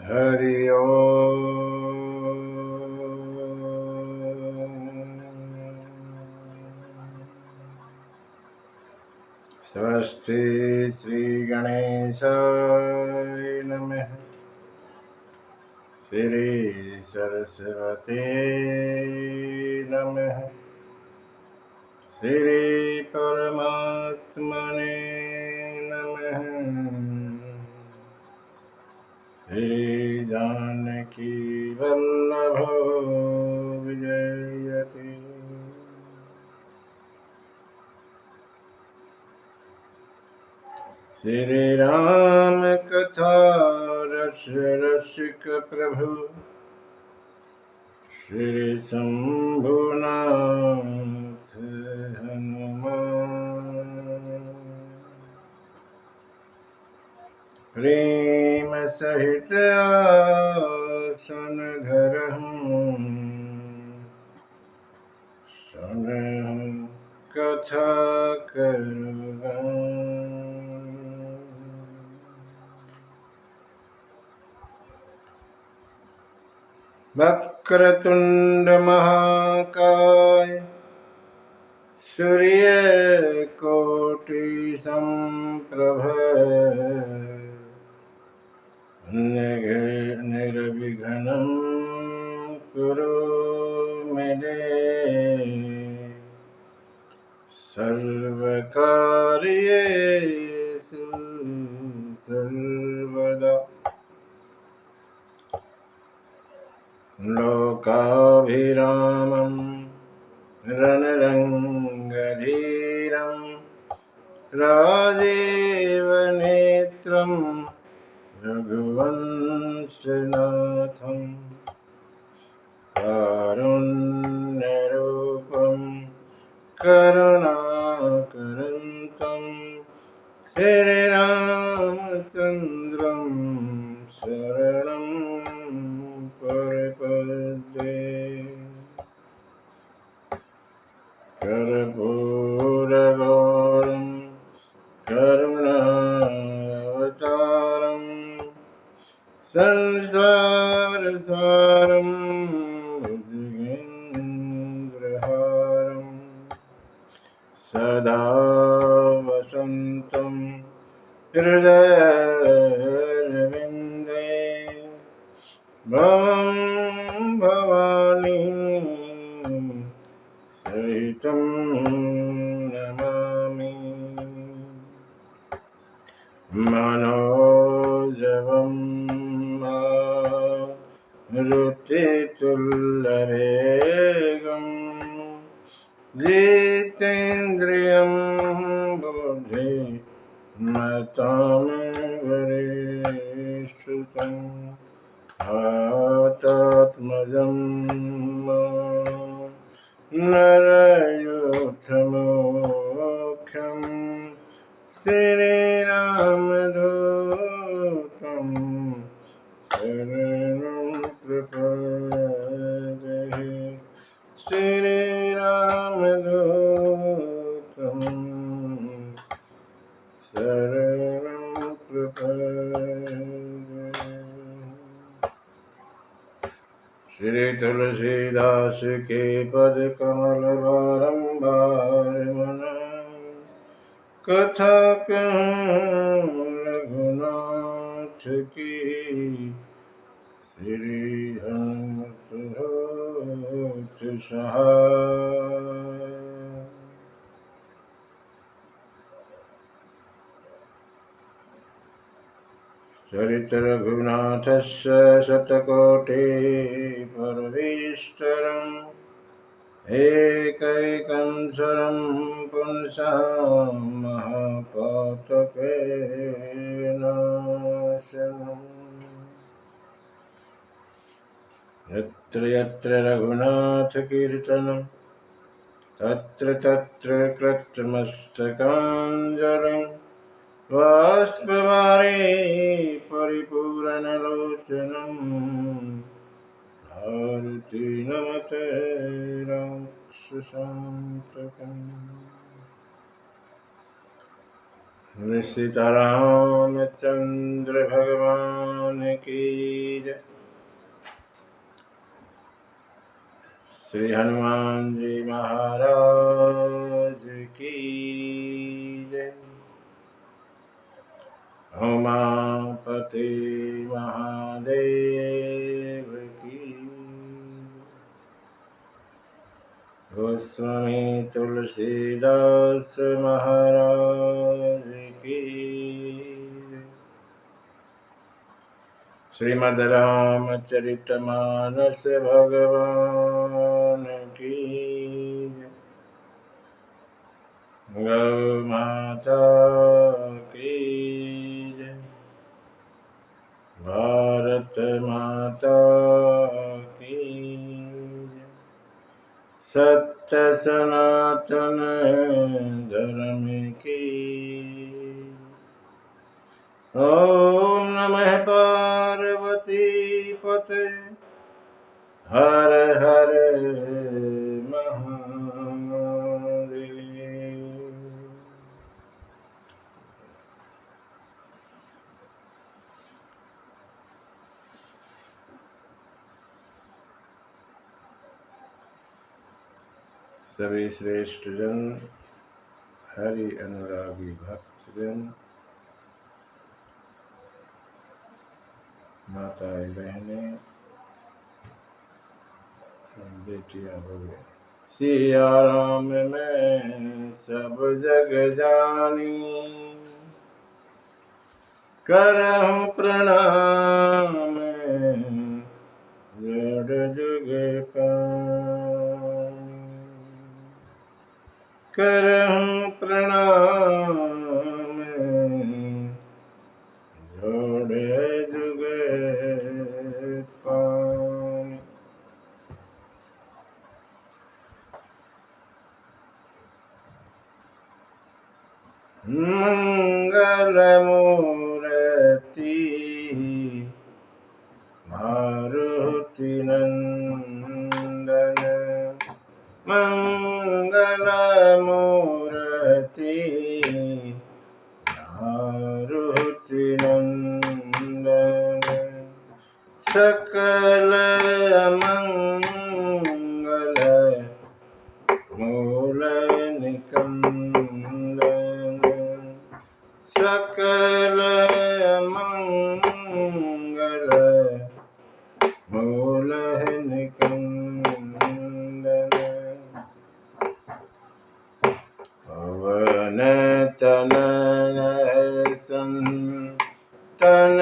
हरि ओम। स्वस्ति श्री गणेशाय नमः। श्री सरस्वती नमः। श्री परमात्मने नमः। श्री जानकी वल्लभो विजयते। श्री राम कथा रस रसिक प्रभु। श्री शंभुनाथ हनुमान। प्रेम सहित आसन धरहूँ। सुनहु कथा करुगान। वक्रतुंड महाकाय सूर्यकोटि समप्रभ। निर्विघ्नं कुरु मे देव। सर्वकार्येषु सर्वदा। लोकाभिरामं रणरङ्गधीरं राजीवनेत्रं रघुवंशनाथं। कारुण्यरूपं करुणाकरन्तं श्रीरामचन्द्रं शरणं प्रपद्ये। कर्पूरगौरं करुणावतारं संसारसारं भुजगेन्द्रहारं सदा वसन्तं हृदयारविन्दे। भवं भवानी सहितं नमामि। मनोजवं मारुतितुल्यवेगं जितेन्द्रियं बुद्धिमतां वरिष्ठं। आत्मजं नरयूथमुख्यं श्रीरामदूतं शरणं प्रपद्ये। श्रीरामदूतं शरणं प्रपद्ये। श्री तुलसीदास के पद कमल बारंबार मनाऊं। कथा कहूँ रघुनाथ की श्री हनुमत होत सहाय। चरित रघुनाथस्य शतकोटिपरमेष्ठरम्। एकैकंसरं पुंसां महापातकनाशनम्। यत्र यत्र रघुनाथकीर्तनं तत्र तत्र कृतमस्तकाञ्जलिं। बाष्पवारि परिपूरणलोचनं मारुति नमते राक्षसान्तकम्। सीतारामचंद्र भगवान की श्री हनुमान जी महाराज की जय। उमापति महादेव की। गोस्वामी तुलसीदास महाराज की। श्रीमद् रामचरितमानस भगवान की। गौ माता की जय। भारत माता की जय। सत्य सनातन धर्म की। ओम नमः पार्वती पते हर हर महादेव। सभी श्रेष्ठ जन, हरि अनुरागी भक्तजन, माताएं बहनें, बेटियां बहू। सिया राम में सब जग जानी, करहूं प्रणाम जड़ जुग पानी। करहूं प्रणाम जोड़े जुग पानी। मंगल मूर्ति मारुति नंदन। मंगल मूर्ति मारुति नंदन। सकल मंगल मूल निकंदन। सकल मंगल मूल निकंदन। पवन तनय संतन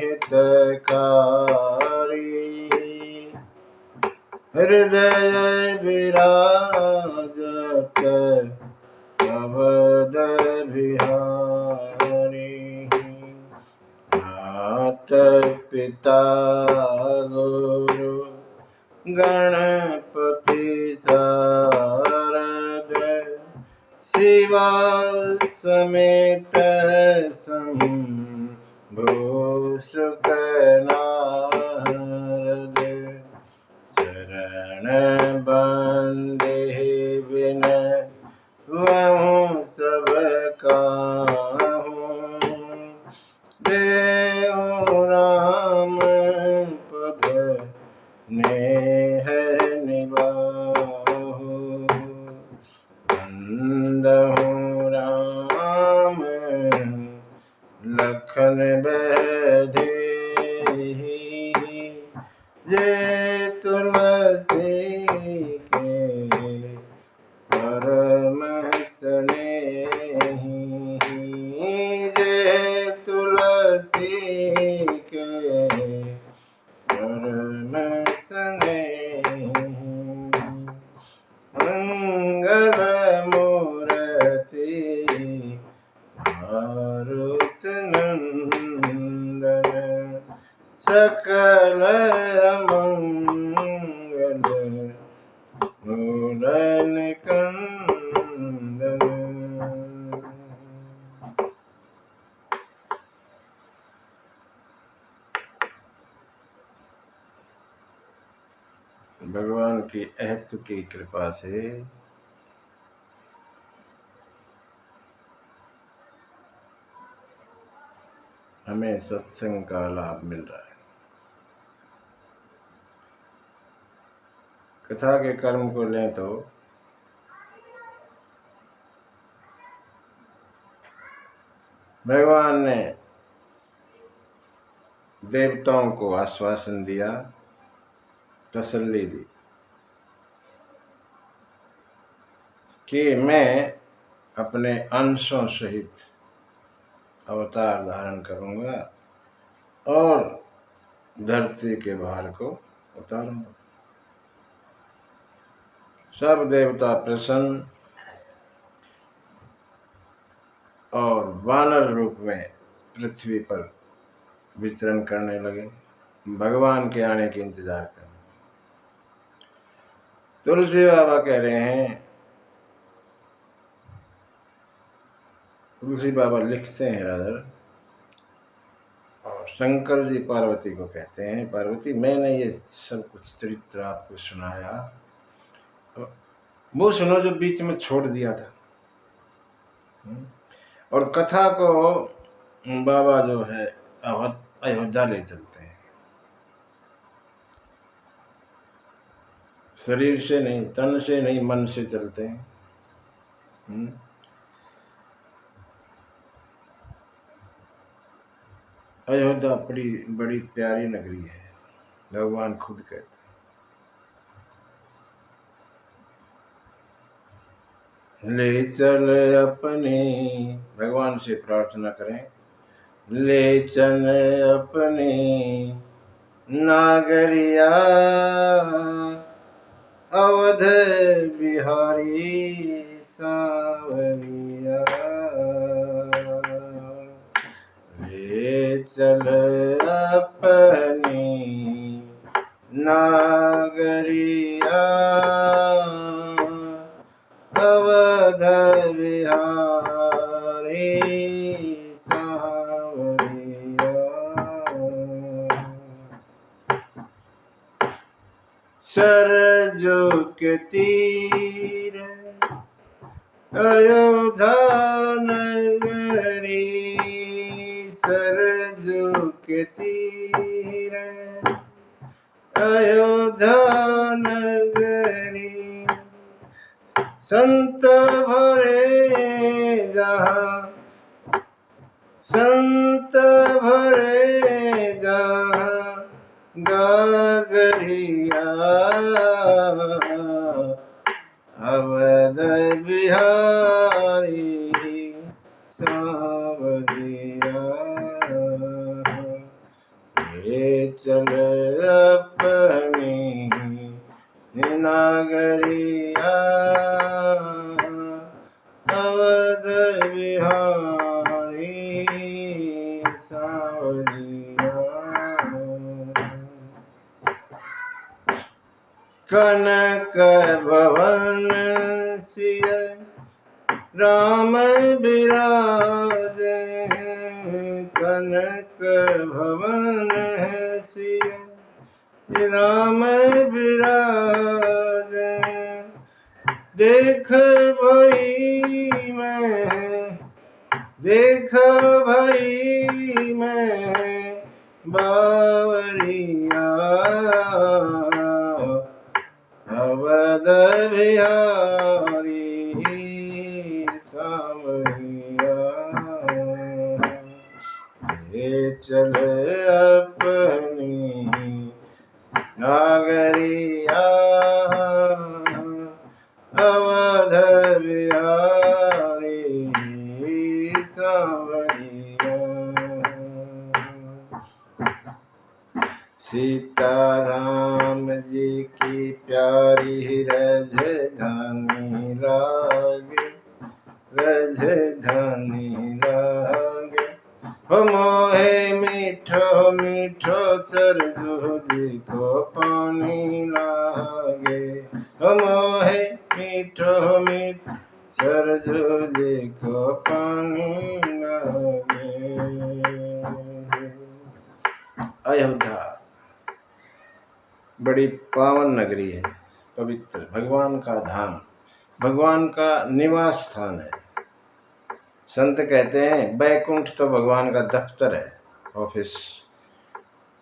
हितकारी। हृदय विराजत अवध बिहारी। मात पिता गुरु गणपति शारद। शिवा समेत शंभु सुख नारद। चरण बंदे विनय सब काहूँ। देव राम पद नेह निबाहु। बंदहूँ राम लखन बधेहि। जे तुलसी के परम स्नेही। जे तुलसी के परम स्नेही। मंगल मूर्ति मारुति नंदन। सकल मंगल मूल निकंदन। भगवान की अहत्व की कृपा से हमें सत्संग का लाभ मिल रहा है। कथा के कर्म को लें तो भगवान ने देवताओं को आश्वासन दिया, तसल्ली दी कि मैं अपने अंशों सहित अवतार धारण करूंगा और धरती के भार को उतारूंगा। सब देवता प्रसन्न और वानर रूप में पृथ्वी पर विचरण करने लगे, भगवान के आने के इंतजार करने। तुलसी बाबा कह रहे हैं, तुलसी बाबा लिखते हैं राधर, और शंकर जी पार्वती को कहते हैं, पार्वती मैंने ये सब कुछ चरित्र आपको सुनाया, वो सुनो जो बीच में छोड़ दिया था। और कथा को बाबा जो है अयोध्या ले चलते हैं, शरीर से नहीं, तन से नहीं, मन से चलते हैं। अयोध्या बड़ी प्यारी नगरी है, भगवान खुद कहते हैं। ले चल अपने, भगवान से प्रार्थना करें, ले चल अपने नागरिया अवध बिहारी सांवरिया, ले चल अपने नागरिया अवध बिहारी सांवरिया। सरजू के तीर अयोध्या नगरी, सरजू के तीर अयोध्या नगरी, संत भरे जहाँ, संत भरे जहाँ गागरिया अवध बिहारी सांवरिया, ले चल अपनी नागरिया अवध बिहारी सांवरिया। कनक भवन सिय राम विराज, कनक भवन सिय राम विराज, देख भई मैं, देख भई मैं बावरिया अवध बिहारी सांवरिया, ले चल अपनी नागरिया अवध बिहारी सांवरिया। सीताराम जी की प्यारी राजधानी लागे, राजधानी लागे, हो मोहे मीठो मीठो सरजू जी को पानी लागे, हो मोहे मीठो मीठो सरजू जी को पानी लागे। अयोध्या बड़ी पावन नगरी है, पवित्र, भगवान का धाम, भगवान का निवास स्थान है। संत कहते हैं बैकुंठ तो भगवान का दफ्तर है, ऑफिस,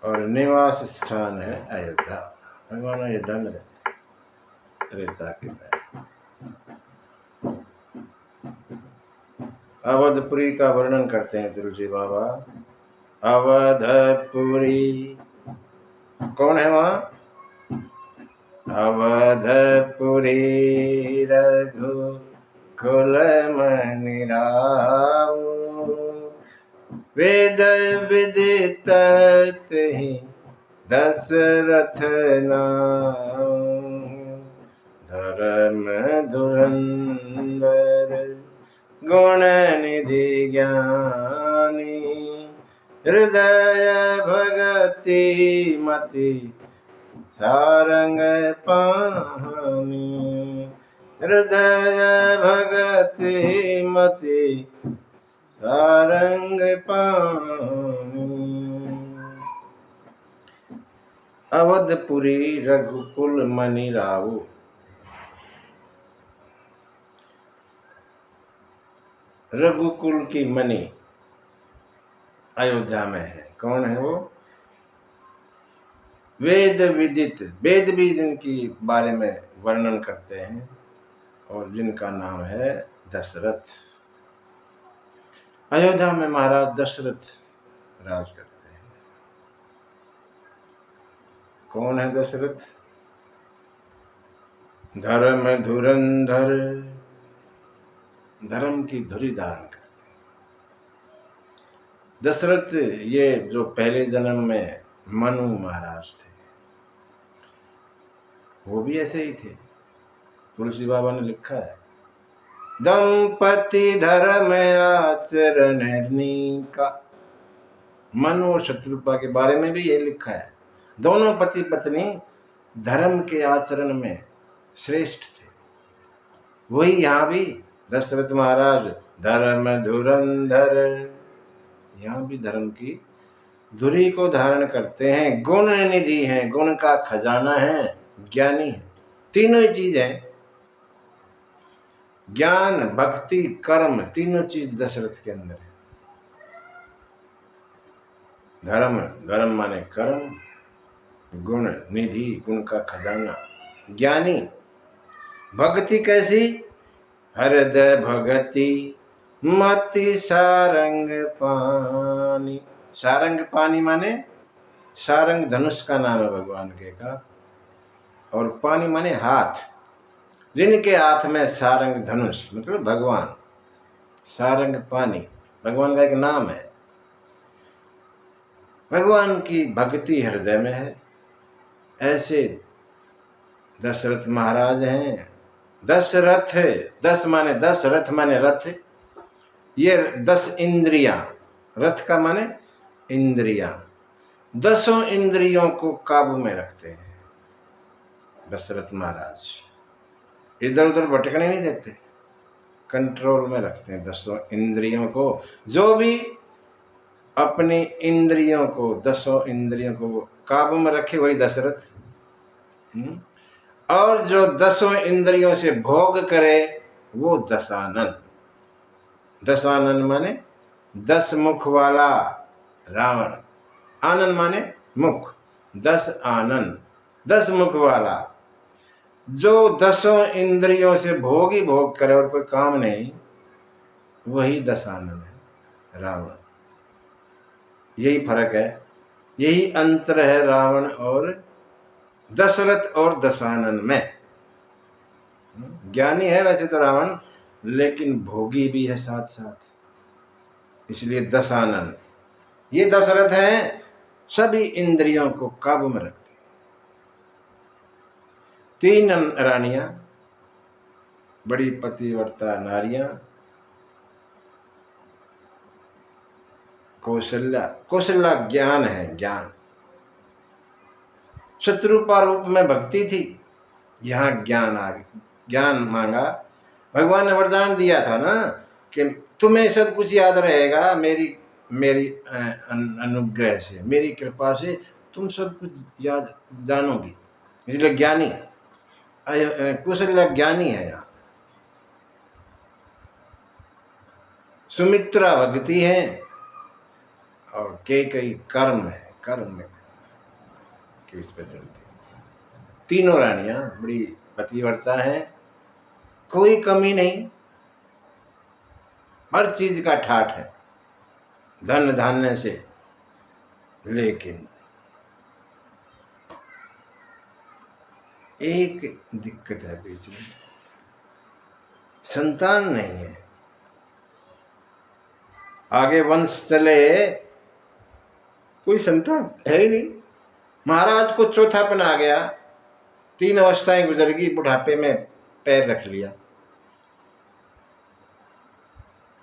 और निवास स्थान है अयोध्या, भगवान अयोध्या में रहते हैं। त्रेता के समय अवधपुरी का वर्णन करते हैं तुलसी बाबा। अवधपुरी कौन है वहां? अवधपुरी रघुकुल मनि राउ, वेद विदित ही दशरथ नाम, धर्म धुरंधर गुण निधि ज्ञानी, हृदय भगति मति सारंग पानी, हृदय भगति मति सारंग पानी। अवधपुरी रघुकुल मनि राउ, रघुकुल की मणि अयोध्या में है। कौन है वो? वेद विदित, वेद भी जिनकी बारे में वर्णन करते हैं और जिनका नाम है दशरथ। अयोध्या में महाराज दशरथ राज करते हैं। कौन है दशरथ? धर्म धुरंधर, धर्म की धुरी धारण करते हैं। दशरथ ये जो पहले जन्म में मनु महाराज थे, वो भी ऐसे ही थे। तुलसी बाबा ने लिखा है, दंपति धर्म आचरण का। मनु और शत्रुपा के बारे में भी ये लिखा है, दोनों पति पत्नी धर्म के आचरण में श्रेष्ठ थे। वही यहाँ भी दशरथ महाराज धर्म धुरंधर, यहाँ भी धर्म की धुरी को धारण करते हैं। गुण निधि हैं, गुण का खजाना है, ज्ञानी है। तीनों ही चीज है, ज्ञान भक्ति कर्म, तीनों चीज दशरथ के अंदर है। धर्म, धर्म माने कर्म, गुण निधि, गुण का खजाना, ज्ञानी। भक्ति कैसी? हृदय भगति मति सारंग पानी। सारंग पानी माने सारंग धनुष का नाम है भगवान के का, और पानी माने हाथ। जिनके हाथ में सारंग धनुष मतलब भगवान, सारंग पानी भगवान का एक नाम है। भगवान की भक्ति हृदय में है। ऐसे दशरथ महाराज हैं। दशरथ, दस माने दस, रथ माने रथ। ये 10 इंद्रियां, रथ का माने इंद्रियां, 10 इंद्रियों को काबू में रखते हैं दशरथ महाराज। इधर उधर भटकने नहीं देते, कंट्रोल में रखते हैं 10 इंद्रियों को। जो भी अपनी इंद्रियों को, 10 इंद्रियों को काबू में रखे वही दशरथ। और जो 10 इंद्रियों से भोग करे वो दशानन। दशानन माने 10 मुख वाला रावण। आनन माने मुख, 10 आनन, 10 मुख वाला। जो 10 इंद्रियों से भोग ही भोग करे और कोई काम नहीं, वही दशानन है, रावण। यही फर्क है, यही अंतर है रावण और दशरथ और दशानन में। ज्ञानी है वैसे तो रावण, लेकिन भोगी भी है साथ साथ, इसलिए दशानन। ये दशरथ हैं, सभी इंद्रियों को काबू में रखते। 3 रानियां, बड़ी पतिव्रता नारियां। कौशल्या, कौशल्या ज्ञान है, ज्ञान। शत्रुपा रूप में भक्ति थी, यहाँ ज्ञान आ गया, ज्ञान मांगा। भगवान ने वरदान दिया था ना कि तुम्हें सब कुछ याद रहेगा, मेरी अनुग्रह से, मेरी कृपा से तुम सब कुछ याद जानोगी। इसलिए ज्ञानी, कौशल्या ज्ञानी है। यहाँ सुमित्रा भक्ति है और कई कर्म है, कर्म में किस पे चलती है। तीनों रानियां बड़ी पतिव्रता हैं, कोई कमी नहीं, हर चीज का ठाठ है, धन धान्य से। लेकिन एक दिक्कत है बीच में, संतान नहीं है। आगे वंश चले, कोई संतान है ही नहीं। महाराज को चौथापन आ गया, 3 अवस्थाएं गुजर गई, बुढ़ापे में पैर रख लिया।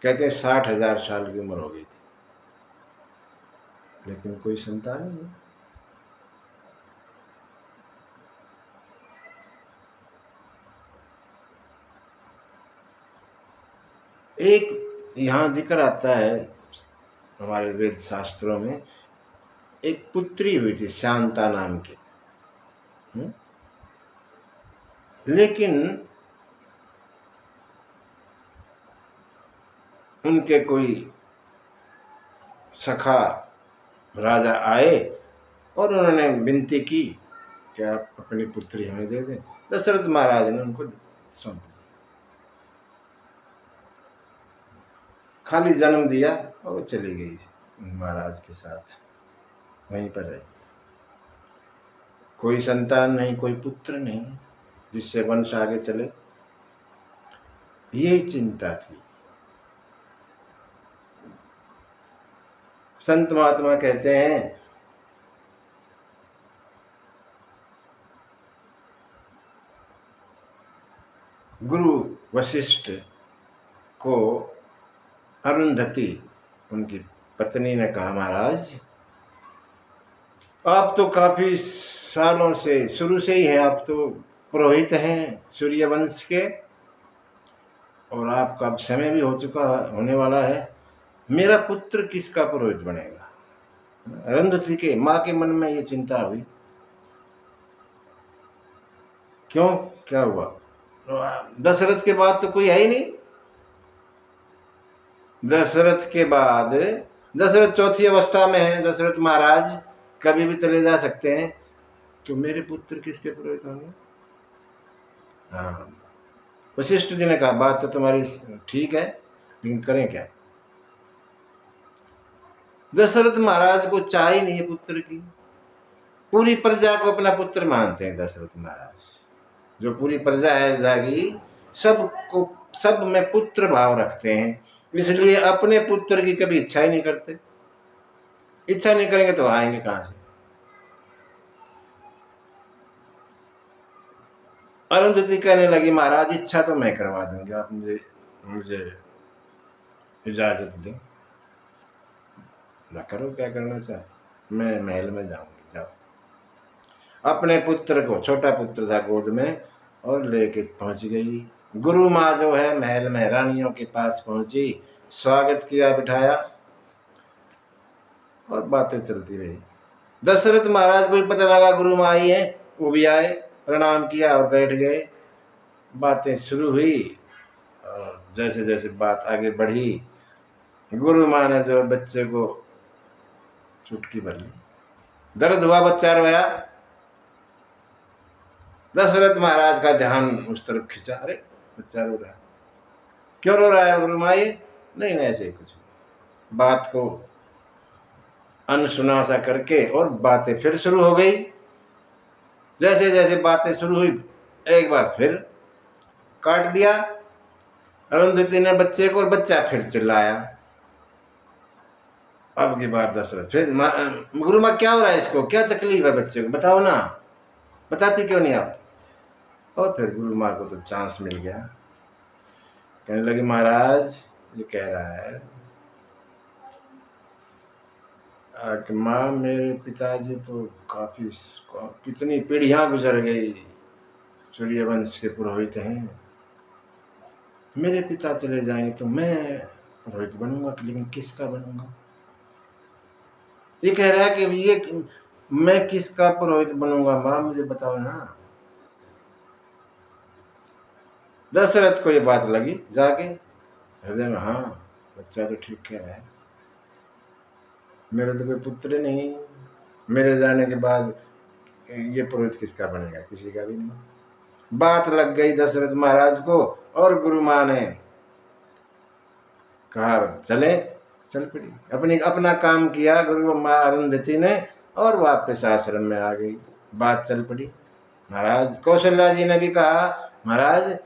कहते हैं 60,000 साल की उम्र हो गई थी, लेकिन कोई संतान नहीं। एक यहाँ जिक्र आता है हमारे वेद शास्त्रों में, एक पुत्री हुई थी शांता नाम की, लेकिन उनके कोई सखा राजा आए और उन्होंने विनती की कि आप अपनी पुत्री हमें दे दें। दशरथ महाराज ने उनको सौंप दी, खाली जन्म दिया और वो चली गई महाराज के साथ, वहीं पर रही। कोई संतान नहीं, कोई पुत्र नहीं जिससे वंश आगे चले, यही चिंता थी। संत महात्मा कहते हैं गुरु वशिष्ठ को अरुंधति उनकी पत्नी ने कहा, महाराज आप तो काफी सालों से, शुरू से ही हैं, आप तो पुरोहित हैं सूर्यवंश के, और आपका अब समय भी हो चुका होने वाला है, मेरा पुत्र किसका पुरोहित बनेगा। अरुंधति के माँ के मन में ये चिंता हुई। क्यों, क्या हुआ? दशरथ के बाद तो कोई है ही नहीं। दशरथ के बाद, दशरथ चौथी अवस्था में है, दशरथ महाराज कभी भी चले जा सकते हैं, तो मेरे पुत्र किसके पुरोहित होंगे? हाँ, वशिष्ठ जी ने कहा बात तो तुम्हारी ठीक है, लेकिन करें क्या? दशरथ महाराज को चाह ही नहीं है पुत्र की, पूरी प्रजा को अपना पुत्र मानते हैं दशरथ महाराज। जो पूरी प्रजा है जागी, सबको, सब में पुत्र भाव रखते हैं, इसलिए अपने पुत्र की कभी इच्छा ही नहीं करते। इच्छा नहीं करेंगे तो आएंगे कहां से? अरुंधति कहने लगी, महाराज इच्छा तो मैं करवा दूंगी, आप मुझे मुझे इजाजत दें। ना करो, क्या करना चाहते, मैं महल में जाऊंगी, जाओ। अपने पुत्र को, छोटा पुत्र था गोद में, और लेके पहुंच गई। गुरु माँ जो है महल में रानियों के पास पहुंची, स्वागत किया, बिठाया, और बातें चलती रही। दशरथ महाराज को भी पता लगा गुरु माँ आई है, वो भी आए, प्रणाम किया और बैठ गए। बातें शुरू हुई, और जैसे जैसे बात आगे बढ़ी, गुरु माँ ने जो बच्चे को चुटकी भर ली, दर्द हुआ, बच्चा रोया। दशरथ महाराज का ध्यान उस तरफ खिंचा, अरे बच्चा रो रहा है, क्यों रो रहा है गुरु माँ? ये नहीं नहीं, ऐसे ही कुछ। बात को अनसुना सा करके और बातें फिर शुरू हो गई। जैसे जैसे बातें शुरू हुई, एक बार फिर काट दिया अरुंधति ने बच्चे को, और बच्चा फिर चिल्लाया। अब की बार दशरथ फिर, गुरु माँ क्या हो रहा है इसको, क्या तकलीफ है बच्चे को, बताओ ना, बताती क्यों नहीं आप? और फिर गुरु माँ को तो चांस मिल गया, कहने लगे, महाराज ये कह रहा है कि माँ मेरे पिताजी तो काफी, कितनी पीढ़ियां गुजर गई, सूर्यवंश के पुरोहित हैं, मेरे पिता चले जाएंगे तो मैं पुरोहित बनूंगा, लेकिन किसका बनूंगा? ये कह रहा है कि ये मैं किसका पुरोहित बनूंगा, माँ मुझे बताओ ना। दशरथ को ये बात लगी जाके हृदय में, हाँ बच्चा तो ठीक कह रहा है, मेरे तो कोई पुत्र नहीं, मेरे जाने के बाद ये पुरोहित किसका बनेगा? किसी का भी नहीं। बात लग गई दशरथ महाराज को और गुरु माँ ने कहा चले, चल पड़ी। अपना काम किया गुरु माँ अरुंधति ने और वापस आश्रम में आ गई। बात चल पड़ी। महाराज कौशल्या जी ने भी कहा महाराज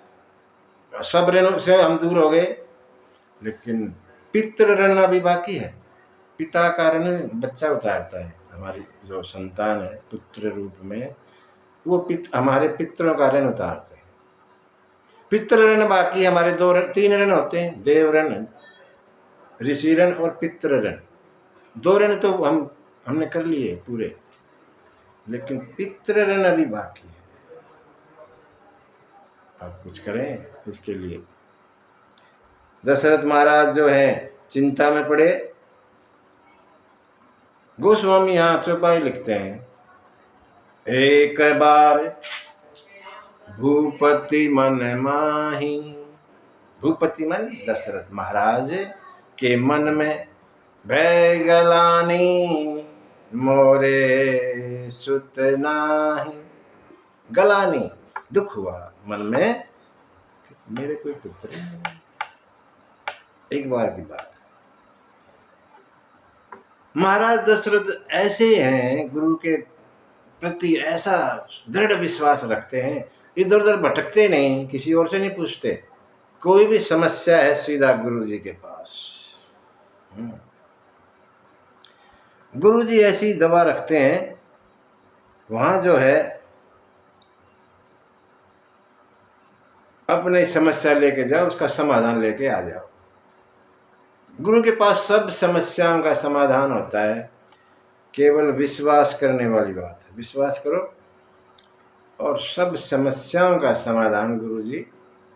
सब ऋणों से हम दूर हो गए, लेकिन पितृ ऋण अभी बाकी है। पिता का ऋण बच्चा उतारता है। हमारी जो संतान है पुत्र रूप में, वो हमारे पितरों का ऋण उतारते हैं। पितृ ऋण बाकी हमारे 2 ऋण 3 ऋण होते हैं, देव ऋण, ऋषि ऋण और पितृ ऋण। 2 ऋण तो हमने कर लिए पूरे, लेकिन पितृ ऋण अभी बाकी है। आप कुछ करें इसके लिए। दशरथ महाराज जो है चिंता में पड़े। गोस्वामी यहाँ चौपाई लिखते हैं, एक बार भूपति मन माही। भूपति मन दशरथ महाराज के मन में भय गलानी, मोरे सुत नाही। गलानी दुख हुआ मन में, मेरे कोई पुत्र नहीं। एक बार की बात। महाराज दशरथ ऐसे हैं, गुरु के प्रति ऐसा दृढ़ विश्वास रखते हैं, इधर उधर भटकते नहीं, किसी और से नहीं पूछते। कोई भी समस्या है सीधा गुरु जी के पास। गुरु जी ऐसी दवा रखते हैं, वहां जो है अपनी समस्या लेके जाओ, उसका समाधान लेके आ जाओ। गुरु के पास सब समस्याओं का समाधान होता है, केवल विश्वास करने वाली बात है। विश्वास करो और सब समस्याओं का समाधान गुरु जी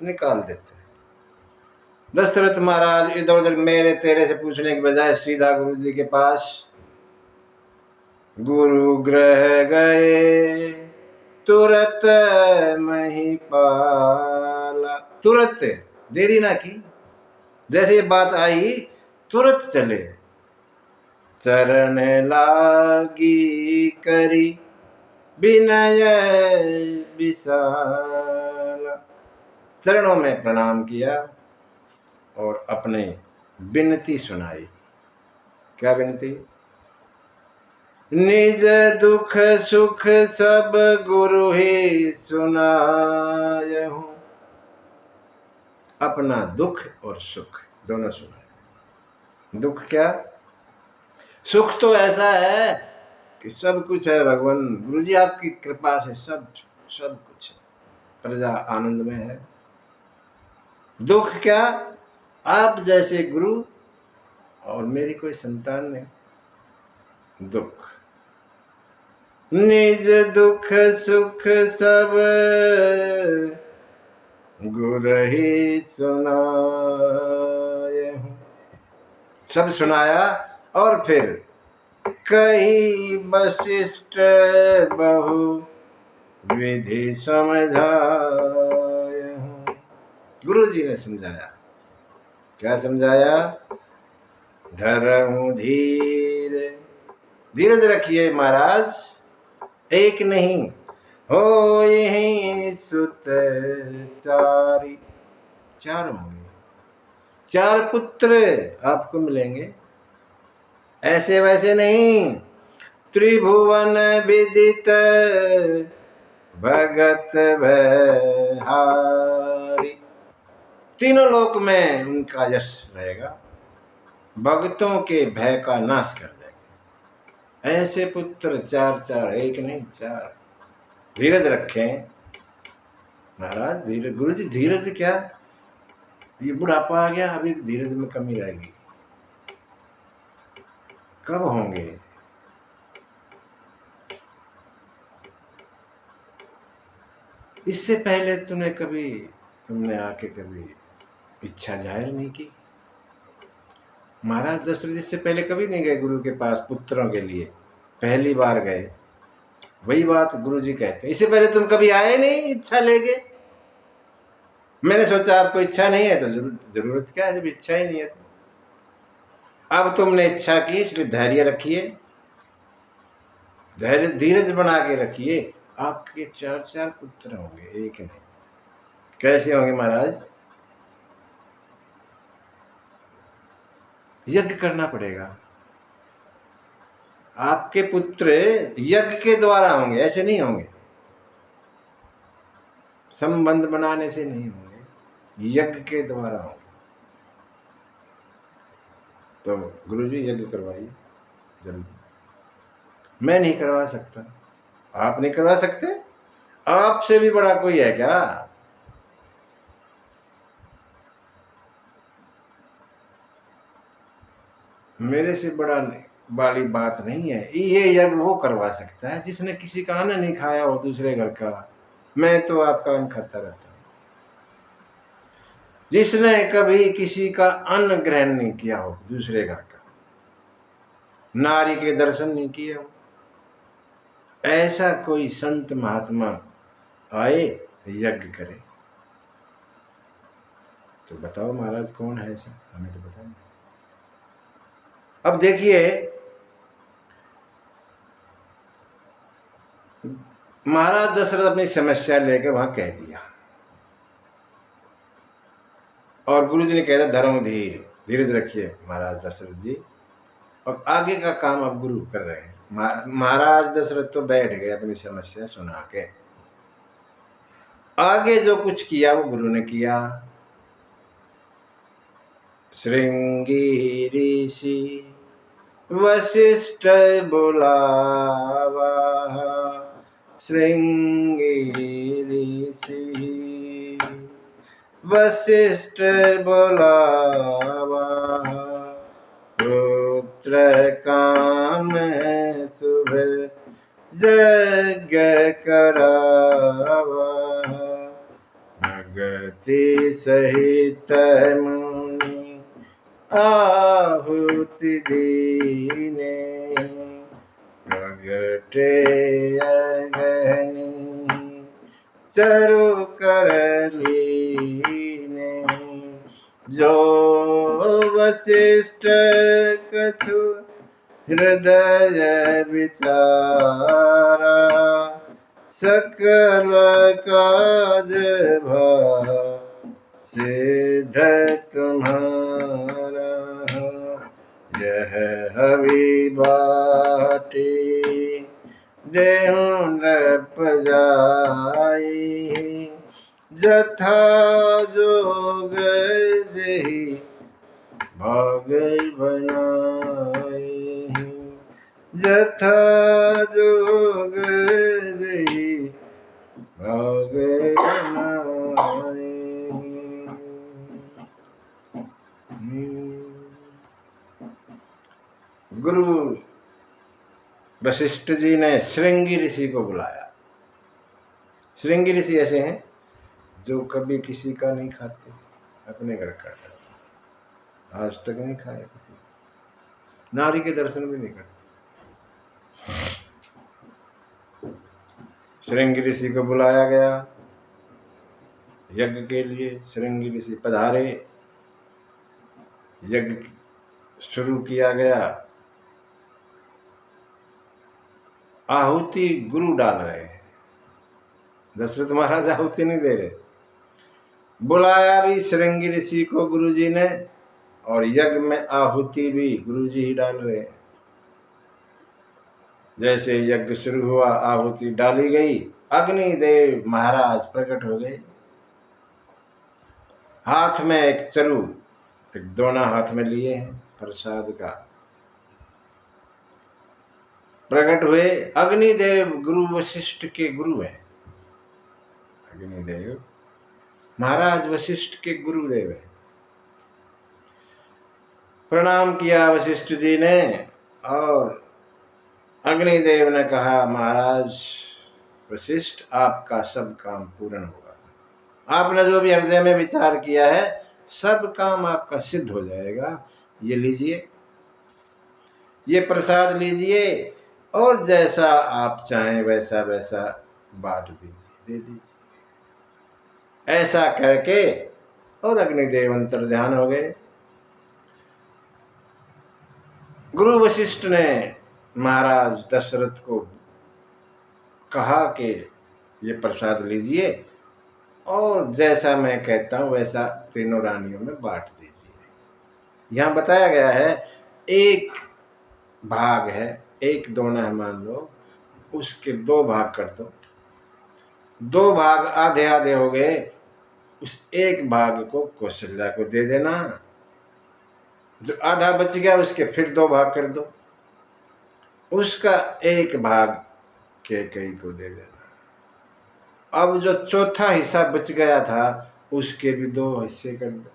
निकाल देते हैं। दशरथ महाराज इधर उधर मेरे तेरे से पूछने के बजाय सीधा गुरु जी के पास। गुरु ग्रह गए तुरत महिपाला। तुरत, देरी ना की, जैसे ये बात आई तुरंत चले। चरण लागी करी विनय विशाला। चरणों में प्रणाम किया और अपने विनती सुनाई। क्या विनती? निज दुख सुख सब गुरु ही सुनायहु। अपना दुख और सुख दोनों सुनाए। दुख क्या? सुख तो ऐसा है कि सब कुछ है भगवान, गुरु जी आपकी कृपा से सब कुछ है, प्रजा आनंद में है। दुख क्या? आप जैसे गुरु और मेरी कोई संतान नहीं। दुख निज दुख सुख सब गुरु ही सुनायहु। सब सुनाया और फिर कही वशिष्ठ बहु विधि समझायहु। गुरु जी ने समझाया। क्या समझाया? धरहु धीर, धीरज रखिए महाराज, एक नहीं हो यही सुत चारी। 4 होंगे, 4 पुत्र आपको मिलेंगे। ऐसे वैसे नहीं, त्रिभुवन विदित भगत भयहारी। तीनों लोक में उनका यश रहेगा, भक्तों के भय का नाश कर देगा। ऐसे पुत्र 4, एक नहीं 4। धीरज रखें महाराज, धीरज। गुरु जी धीरज क्या? ये बुढ़ापा आ गया, अभी धीरज में कमी रहेगी। कब होंगे? इससे पहले तुमने आके कभी इच्छा जाहिर नहीं की। महाराज दशरथ इससे पहले कभी नहीं गए गुरु के पास पुत्रों के लिए, पहली बार गए। वही बात गुरु जी कहते हैं, इससे पहले तुम कभी आए नहीं इच्छा लेके। मैंने सोचा आपको इच्छा नहीं है तो जरूरत क्या है, जब इच्छा ही नहीं है। अब तुमने इच्छा की, इसलिए धैर्य रखिए। धैर्य धीरज बना के रखिए, आपके 4 पुत्र होंगे, एक नहीं। कैसे होंगे महाराज? यज्ञ करना पड़ेगा। आपके पुत्र यज्ञ के द्वारा होंगे, ऐसे नहीं होंगे, संबंध बनाने से नहीं होंगे, यज्ञ के द्वारा होंगे। तो गुरुजी यज्ञ करवाइए जल्दी। मैं नहीं करवा सकता, आप नहीं करवा सकते? आपसे भी बड़ा कोई है क्या? मेरे से बड़ा वाली बात नहीं है। ये यज्ञ वो करवा सकता है जिसने किसी का अन्न नहीं खाया हो दूसरे घर का। मैं तो आपका अन्न खाता रहता हूं। जिसने कभी किसी का अन्न ग्रहण नहीं किया हो दूसरे घर का, नारी के दर्शन नहीं किए हो, ऐसा कोई संत महात्मा आए यज्ञ करे तो बताओ महाराज कौन है ऐसा? हमें तो पता नहीं। अब देखिए, महाराज दशरथ अपनी समस्या लेकर वहां कह दिया, और गुरु जी ने कह दिया धर्म धीर, धीरज रखिए महाराज दशरथ जी। अब आगे का काम अब गुरु कर रहे हैं। महाराज दशरथ तो बैठ गए अपनी समस्या सुना के, आगे जो कुछ किया वो गुरु ने किया। श्रृंगी ऋषि वशिष्ठ बुलावा, श्रृंगी ऋषि वशिष्ठ बुलावा, पुत्र काम शुभ यज्ञ करावा, भगति सहित मुनि आहुति दीने, प्रगटे अग्नि चरु कर लीने, जो वशिष्ठ कछु हृदय विचारा, सकल काज सिद्ध तुम्हारा, यह हवि बाटी देहु नृप जाई, जथा जोग जेहि भाग बनाई, जथा जोग जेहि भाग बनाई। गुरु वशिष्ठ जी ने श्रृंगी ऋषि को बुलाया। श्रृंगी ऋषि ऐसे हैं जो कभी किसी का नहीं खाते, अपने घर का खाते, आज तक नहीं खाया किसी, नारी के दर्शन भी नहीं करते। श्रृंगी ऋषि को बुलाया गया यज्ञ के लिए। श्रृंगी ऋषि पधारे, यज्ञ शुरू किया गया। आहुति गुरु डाल रहे हैं, दशरथ महाराज आहुति नहीं दे रहे। बुलाया भी श्रृंगी ऋषि को गुरु जी ने, और यज्ञ में आहुति भी गुरु जी ही डाल रहे हैं। जैसे यज्ञ शुरू हुआ, आहुति डाली गई, अग्निदेव महाराज प्रकट हो गए। हाथ में एक चरु, एक दोना हाथ में लिए हैं प्रसाद का, प्रकट हुए। अग्निदेव गुरु वशिष्ठ के गुरु हैं। अग्निदेव महाराज वशिष्ठ के गुरुदेव हैं। प्रणाम किया वशिष्ठ जी ने, और अग्निदेव ने कहा महाराज वशिष्ठ, आपका सब काम पूर्ण होगा। आपने जो भी हृदय में विचार किया है सब काम आपका सिद्ध हो जाएगा। ये लीजिए, ये प्रसाद लीजिए, और जैसा आप चाहें वैसा वैसा बांट दीजिए, दे दीजिए। ऐसा करके और अग्निदेव अंतर्ध्यान हो गए। गुरु वशिष्ठ ने महाराज दशरथ को कहा कि ये प्रसाद लीजिए और जैसा मैं कहता हूँ वैसा तीनों रानियों में बांट दीजिए। यहाँ बताया गया है एक भाग है, एक दोना है मान लो, उसके 2 भाग कर दो, 2 भाग आधे आधे हो गए, उस एक भाग को कौशल्या को दे देना, जो आधा बच गया उसके फिर 2 भाग कर दो, उसका एक भाग कैकेयी को दे देना। अब जो चौथा हिस्सा बच गया था उसके भी 2 हिस्से कर दो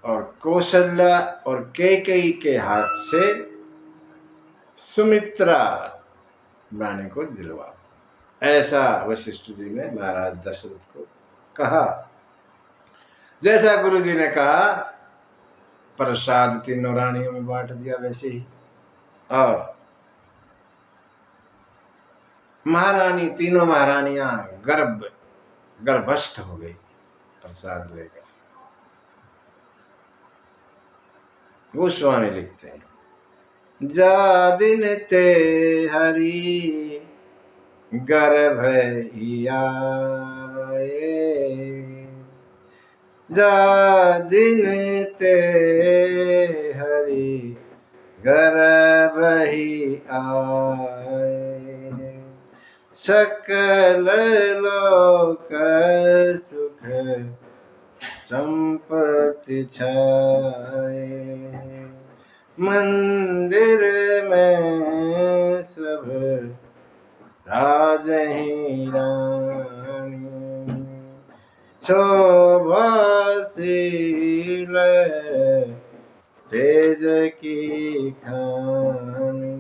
और कौशल्या और कैकेयी के हाथ से सुमित्रा रानी को दिलवा। ऐसा वशिष्ठ जी ने महाराज दशरथ को कहा। जैसा गुरु जी ने कहा प्रसाद तीनों रानियों में बांट दिया वैसे ही, और महारानी तीनों महारानियां गर्भस्थ हो गई प्रसाद लेकर। गोस्वामी लिखते हैं जा दिन ते हरि गर्भ आए, जा दिन ते हरि गर्भ आए, सकल लोक सुख संपत्ति छाए, मंदिर में सब राजही रानी, शोभाशील तेज की खानी।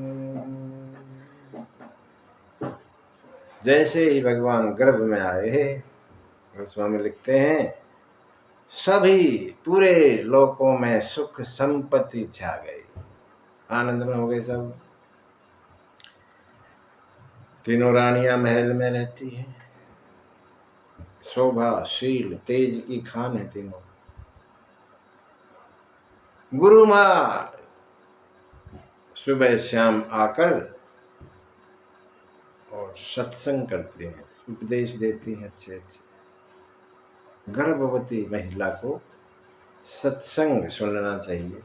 जैसे ही भगवान गर्भ में आए, गोस्वामी लिखते हैं सभी पूरे लोकों में सुख संपत्ति छा गई, आनंद में हो गए सब। तीनों रानियां महल में रहती हैं, शोभाशील तेज की खान है तीनों। गुरु माँ सुबह शाम आकर और सत्संग करते हैं, उपदेश देती हैं अच्छे अच्छे। गर्भवती महिला को सत्संग सुनना चाहिए,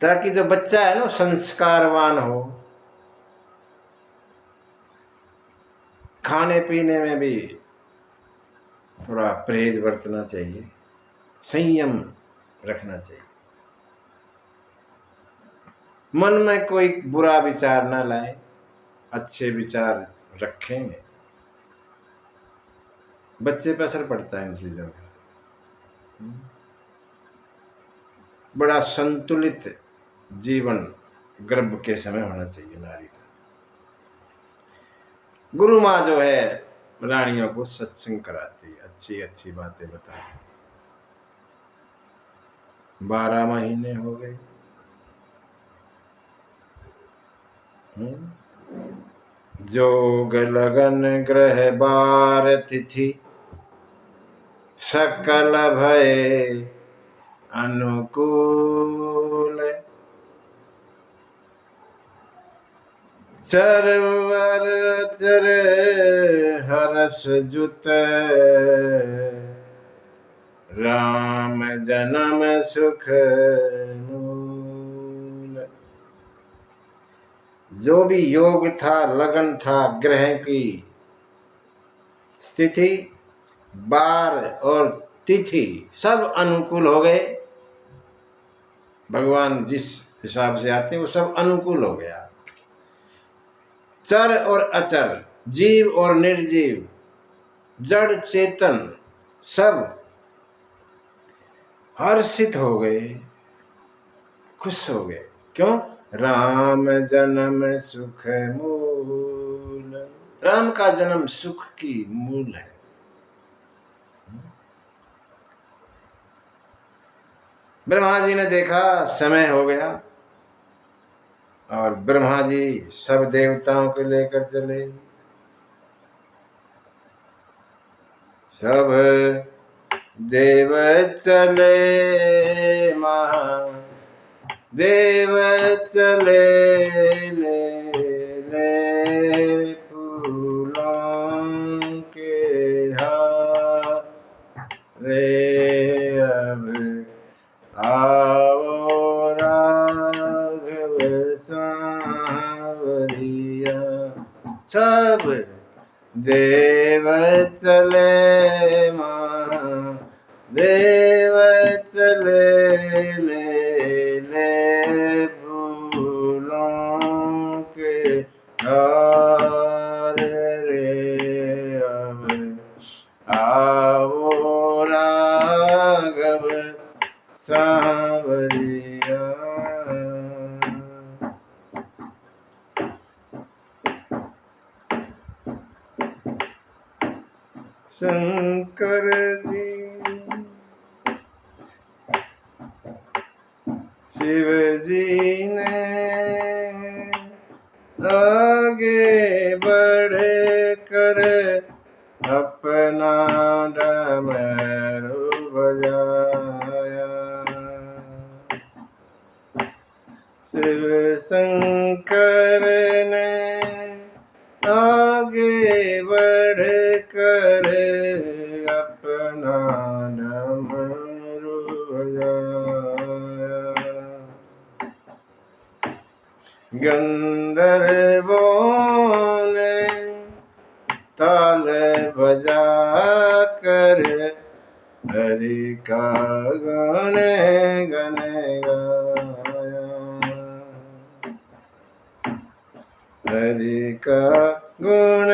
ताकि जो बच्चा है ना संस्कारवान हो। खाने पीने में भी थोड़ा परहेज बरतना चाहिए, संयम रखना चाहिए, मन में कोई बुरा विचार ना लाए, अच्छे विचार रखें। बच्चे पर असर पड़ता है इन चीजों का। बड़ा संतुलित जीवन गर्भ के समय होना चाहिए नारी का। गुरु माँ जो है रानियों को सत्संग कराती है, अच्छी अच्छी बातें बताती है। 12 महीने हो गए। जोग लगन ग्रह बार तिथि सकल भय अनुकूल, चरवर चर हर्ष जुत राम जन्म सुख मूल। जो भी योग था, लगन था, ग्रह की स्थिति, बार और तिथि सब अनुकूल हो गए। भगवान जिस हिसाब से आते हैं वो सब अनुकूल हो गया। चर और अचर, जीव और निर्जीव, जड़ चेतन सब हर्षित हो गए, खुश हो गए। क्यों? राम जन्म सुख मूल। राम का जन्म सुख की मूल है। ब्रह्मा जी ने देखा समय हो गया और ब्रह्मा जी सब देवताओं को लेकर चले। सब देव चले महादेव चले ले, सांवरिया। सब देव चले महादेव चले, ले फूलों के हार रे। अब आओ राघव सांवरिया। शंकर जी शिव जी ने आगे बढ़ कर अपना डमरू बजाया। शिव शंकर ने आगे बढ़ कर अपना डमरू बजाया। गंधर्वों ने ताल बजा कर हरि का गुण गन गाया। हरि का गुण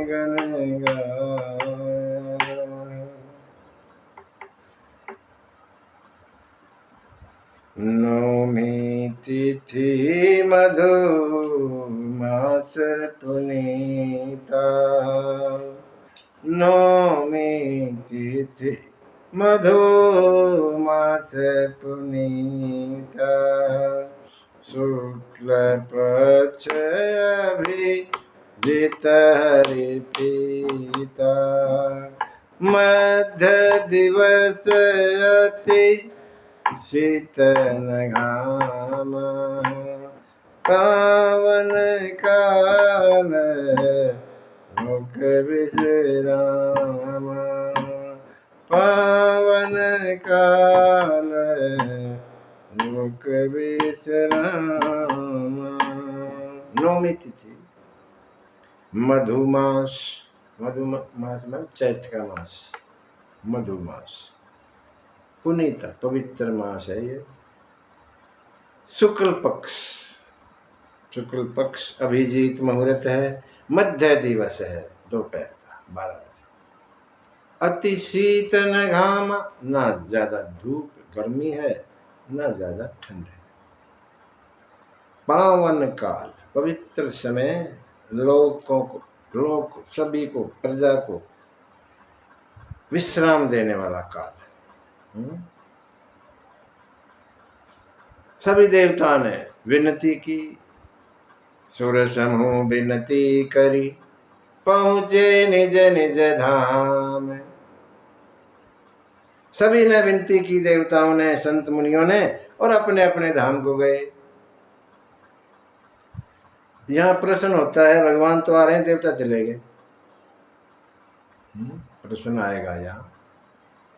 गन गाया। नौमी तिथि मधुमास पुनीता। नौमी तिथि मधुमास पुनीता। शुक्ल पक्ष अभिजित हरि प्रीता। मध्य दिवस अति शीतल घाम। पावन काल मुख विश्राम। पावन काल मुख विश्राम। नौमी तिथि मधुमास। मधुमास में चैत्र का मास, मधुमास पुनीता पवित्र मास है ये। शुक्ल पक्ष, शुक्ल पक्ष अभिजीत मुहूर्त है। मध्य दिवस है, दोपहर का 12 बजे। अति शीतल घाम, ना ज्यादा धूप गर्मी है ना ज्यादा ठंड है। पावन काल पवित्र समय, लोग सभी को, प्रजा को विश्राम देने वाला काल है। सभी देवता ने विनती की। सुर समूह विनती करी, पहुंचे निज निज धाम। सभी ने विनती की, देवताओं ने, संत मुनियों ने, और अपने अपने धाम को गए। यहाँ प्रश्न होता है, भगवान तो आ रहे हैं, देवता चले गए। प्रश्न आएगा यहाँ,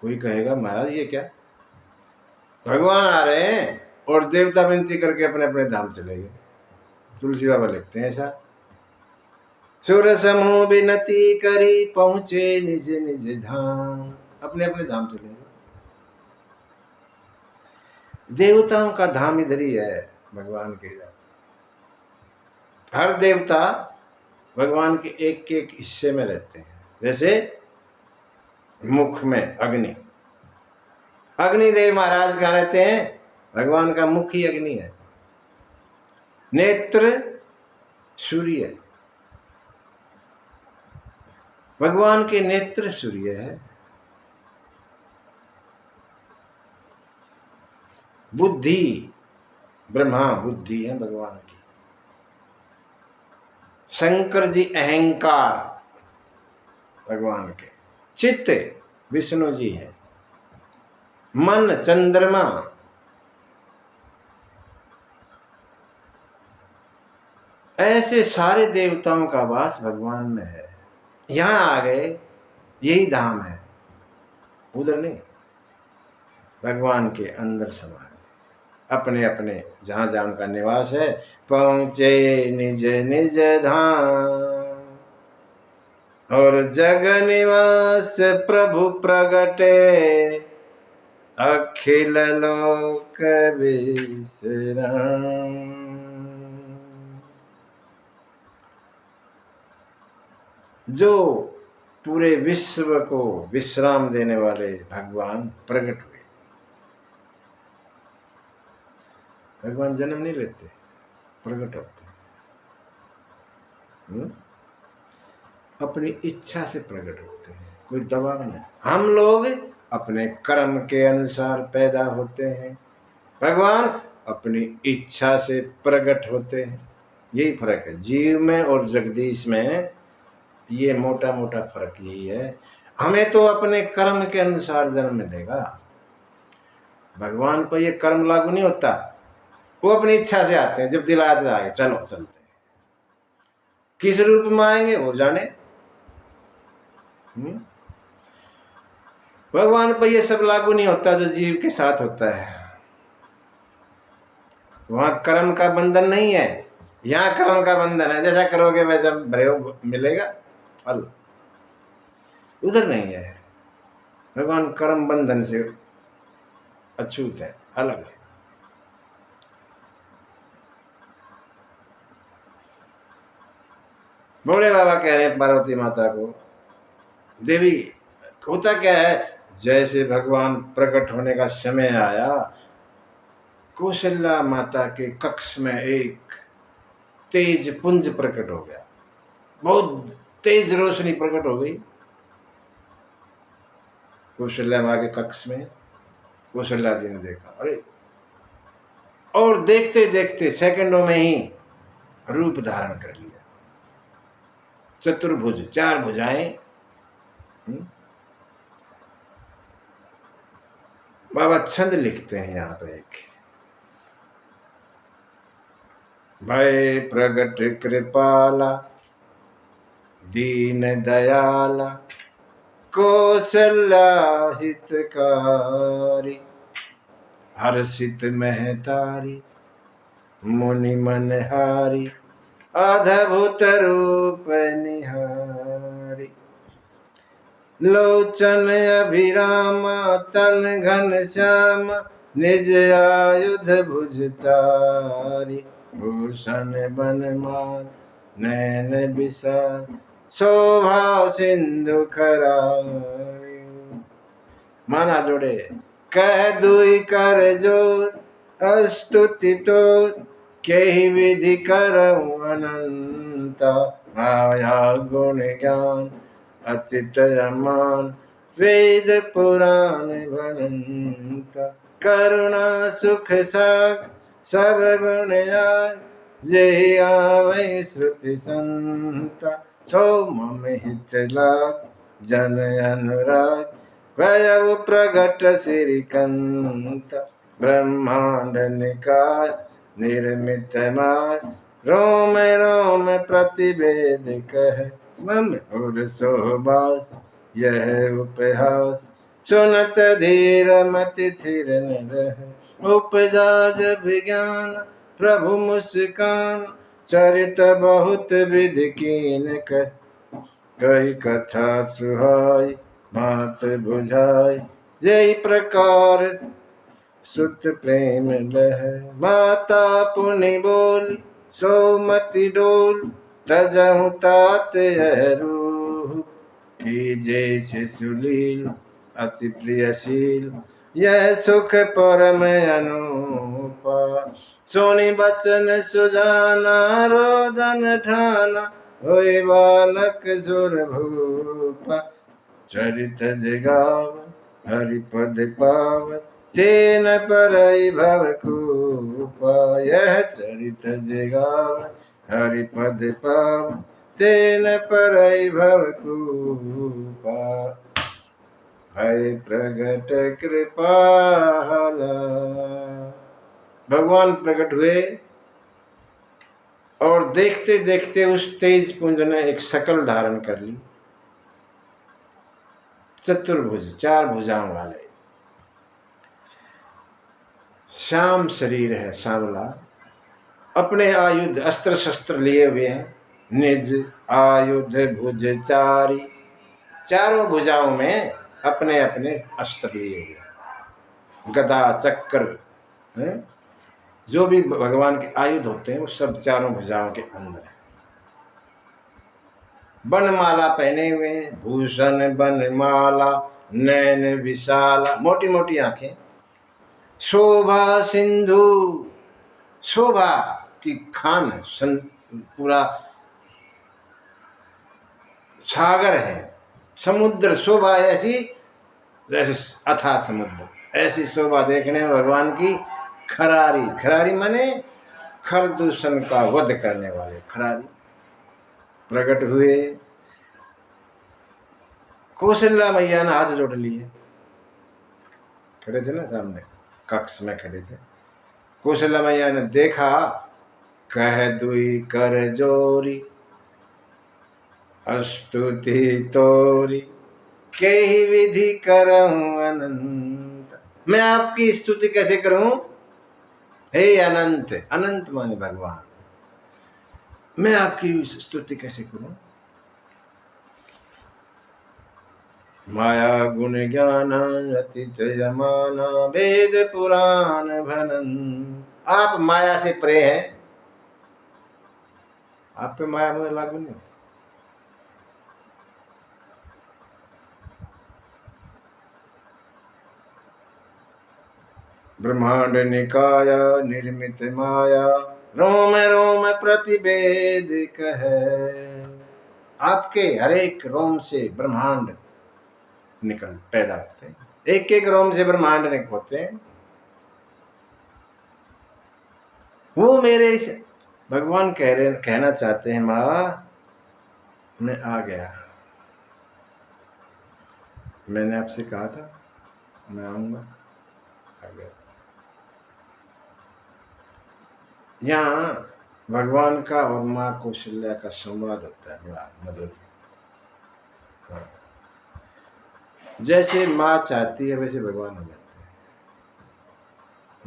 कोई कहेगा महाराज ये क्या, भगवान आ रहे हैं और देवता विनती करके अपने अपने धाम चले गए। तुलसी बाबा लिखते हैं ऐसा। सुर समूह विनती करी, पहुंचे निज निज धाम। अपने अपने धाम चले गए। देवताओं का धाम इधर ही है, भगवान के इधर। हर देवता भगवान के एक एक हिस्से में रहते हैं। जैसे मुख में अग्नि, अग्निदेव महाराज कहाँ रहते हैं? भगवान का मुख ही अग्नि है। नेत्र सूर्य, भगवान के नेत्र सूर्य है। बुद्धि, ब्रह्मा बुद्धि है भगवान की। शंकर जी अहंकार भगवान के। चित्त विष्णु जी है। मन चंद्रमा, ऐसे सारे देवताओं का वास भगवान में है। यहां आ गए, यही धाम है, उधर नहीं, भगवान के अंदर समा गए। अपने अपने जहाँ जहाँ उनका निवास है, पहुँचे निज निज धाम। और जग निवास प्रभु प्रगटे, अखिल लोक विश्राम। जो पूरे विश्व को विश्राम देने वाले भगवान प्रकट हुए। भगवान जन्म नहीं लेते, प्रकट होते हैं। अपनी इच्छा से प्रकट होते हैं, कोई दबाव नहीं। हम लोग अपने कर्म के अनुसार पैदा होते हैं, भगवान अपनी इच्छा से प्रकट होते हैं। यही फर्क है जीव में और जगदीश में, ये मोटा मोटा फर्क यही है। हमें तो अपने कर्म के अनुसार जन्म मिलेगा, भगवान पर ये कर्म लागू नहीं होता। वो अपनी इच्छा से आते हैं, जब दिल आ जाए चलो चलते हैं। किस रूप में आएंगे वो जाने। भगवान पर ये सब लागू नहीं होता जो जीव के साथ होता है। वहां कर्म का बंधन नहीं है, यहाँ कर्म का बंधन है। जैसा करोगे वैसा मिलेगा फल, उधर नहीं है। भगवान कर्म बंधन से अछूत है, अलग है। भोले बाबा कह रहे हैं पार्वती माता को, देवी होता क्या है, जैसे भगवान प्रकट होने का समय आया, कौशल्या माता के कक्ष में एक तेज पुंज प्रकट हो गया, बहुत तेज रोशनी प्रकट हो गई कौशल्या माँ के कक्ष में। कौशल्या जी ने देखा, अरे, और देखते देखते सेकंडों में ही रूप धारण कर लिया, चतुर्भुज, 4 भुजाएं। बाबा छंद लिखते हैं यहाँ पे एक, भय प्रगट कृपाला दीन दयाला कौशल्या हितकारी, हर्षित महतारी मुनि मनहारी, अद्भुत रूप निहारी। लोचन अभिरामा तन घन श्याम, निज आयुध भुज चारी, भूषण बनमान नैन विशाल, शोभा सिंधु खरारी। माना जोड़े कह दुई कर जोर, अस्तुति तोर केहि विधि करऊं अनंता, माया गुण ज्ञान अतित अमान, वेद पुराण बनंता। करुणा सुख साग सब गुण आय, जेहि आवै श्रुति संता। सो मम हित लाग जन अनुराग, भयउ प्रगट श्रीकंत। ब्रह्मांड निकाय निर्मित माय, रोम रोम प्रतिवेद कह। मम और सोबास यह उपहास, सुनत धीर मति थिर न रह। उपजा जब ज्ञान प्रभु मुस्कान, चरित बहुत विधि कीन कह। कही कथा सुहाई मात बुझाई, जय प्रकार सुत प्रेम लह। माता पुनि बोली सोमति डोल, तजहु तात यह रूह। कीजे शिशुलील अति प्रियशील, यह सुख परम अनूपा। सोनी बचन सुजाना रोदन ठाना, होय बालक सुर भूपा। चरित जगाव हरिपद पावन, तेन परई भवकूपा। यह चरित जगाव हरिपद पावन, तेन परई भवकूपा। भय प्रगट कृपाला। भगवान प्रकट हुए और देखते देखते उस तेज पुंज ने एक शकल धारण कर ली, चतुर्भुज, 4 भुजाओं वाले। श्याम शरीर है सांवला, अपने आयुध अस्त्र शस्त्र लिए हुए हैं, निज आयुध भुज चारी, चारों भुजाओं में अपने अपने अस्त्र लिए हुए हैं, गदा चक्र हैं, जो भी भगवान के आयुध होते हैं वो सब चारों भुजाओं के अंदर है। बनमाला पहने हुए, भूषण बनमाला, नैन विशाला, मोटी मोटी आंखें, शोभा सिंधु, शोभा की खान, पूरा सागर है, समुद्र शोभा ऐसी जैसे अथाह समुद्र, ऐसी शोभा देखने में भगवान की खरारी, खरारी माने खरदूषण का वध करने वाले खरारी प्रकट हुए। कौशल्या मैया ने हाथ जोड़ लिए, खड़े थे ना सामने कक्ष में खड़े थे। कौशल्या मैया ने देखा, कह दुई कर जोरी, स्तुति तोरी, के ही विधि करऊं अनंत, मैं आपकी स्तुति कैसे करूं हे अनंत, अनंत माने भगवान, मैं आपकी स्तुति कैसे करूं। माया गुण ज्ञान अतीत जमाना, वेद पुराण भनन, आप माया से परे हैं, आप पे माया मुझे लागू नहीं होती। ब्रह्मांड निकाय निर्मित माया, रोम रोम प्रतिवेदिक है, आपके हर एक रोम से ब्रह्मांड निकल पैदा होते हैं, एक एक रोम से ब्रह्मांड निकल होते हैं। वो मेरे भगवान कहना चाहते हैं, माँ मैं आ गया, मैंने आपसे कहा था मैं आऊंगा, आ गया। यहाँ भगवान का और माँ कौशल्या का संवाद होता है, बड़ा मधुर। हाँ। जैसे माँ चाहती है वैसे भगवान हो जाते हैं।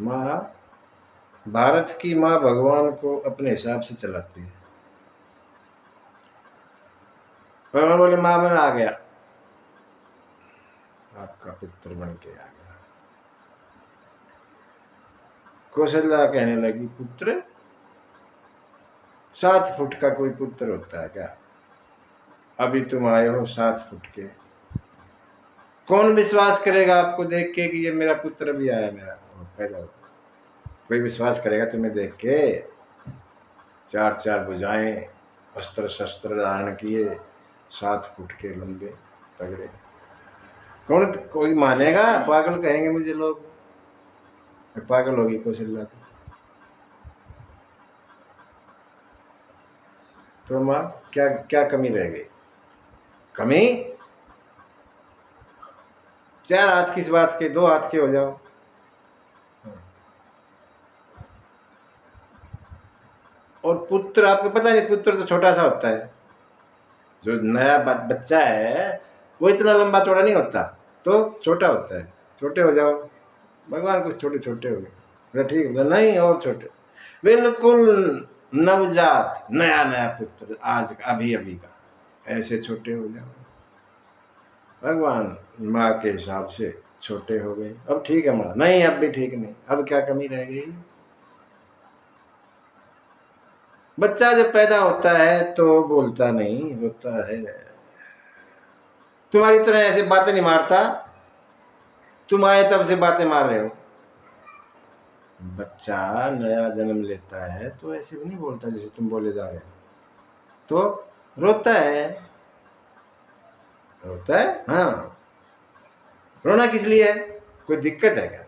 माँ, भारत की माँ भगवान को अपने हिसाब से चलाती है। भगवान बोले माँ मैं आ गया, आपका पुत्र बन के आ गया। कौशल्या कहने लगी, पुत्र 7 फुट का कोई पुत्र होता है क्या? अभी तुम आए हो 7 फुट के, कौन विश्वास करेगा आपको देख के कि ये मेरा पुत्र भी आया, मेरा पैदा हो? कोई विश्वास करेगा तुम्हें देख के? 4 भुजाएं, अस्त्र शस्त्र धारण किए, 7 फुट के लंबे तगड़े, कौन कोई मानेगा? पागल कहेंगे मुझे लोग, पागल होगी कौशल्या तो माँ क्या क्या कमी रह गई? कमी 4 हाथ किस बात के, 2 हाथ के हो जाओ। और पुत्र, आपको पता नहीं पुत्र तो छोटा सा होता है, जो नया बच्चा है वो इतना लंबा चौड़ा नहीं होता, तो छोटा होता है, छोटे हो जाओ। भगवान कुछ छोटे छोटे हो गए, ठीक नहीं, और छोटे, बिल्कुल नवजात नया नया पुत्र, आज का अभी अभी का, ऐसे छोटे हो जाओ। भगवान माँ के हिसाब से छोटे हो गए। अब ठीक है माँ, नहीं अब भी ठीक नहीं, अब क्या कमी रह गई? बच्चा जब पैदा होता है तो बोलता नहीं, होता है, तुम्हारी तरह ऐसे बातें नहीं मारता, तुम आए तब से बातें मार रहे हो। बच्चा नया जन्म लेता है तो ऐसे भी नहीं बोलता जैसे तुम बोले जा रहे हो, तो रोता है, रोता है। हाँ, रोना किस लिए है? कोई दिक्कत है क्या?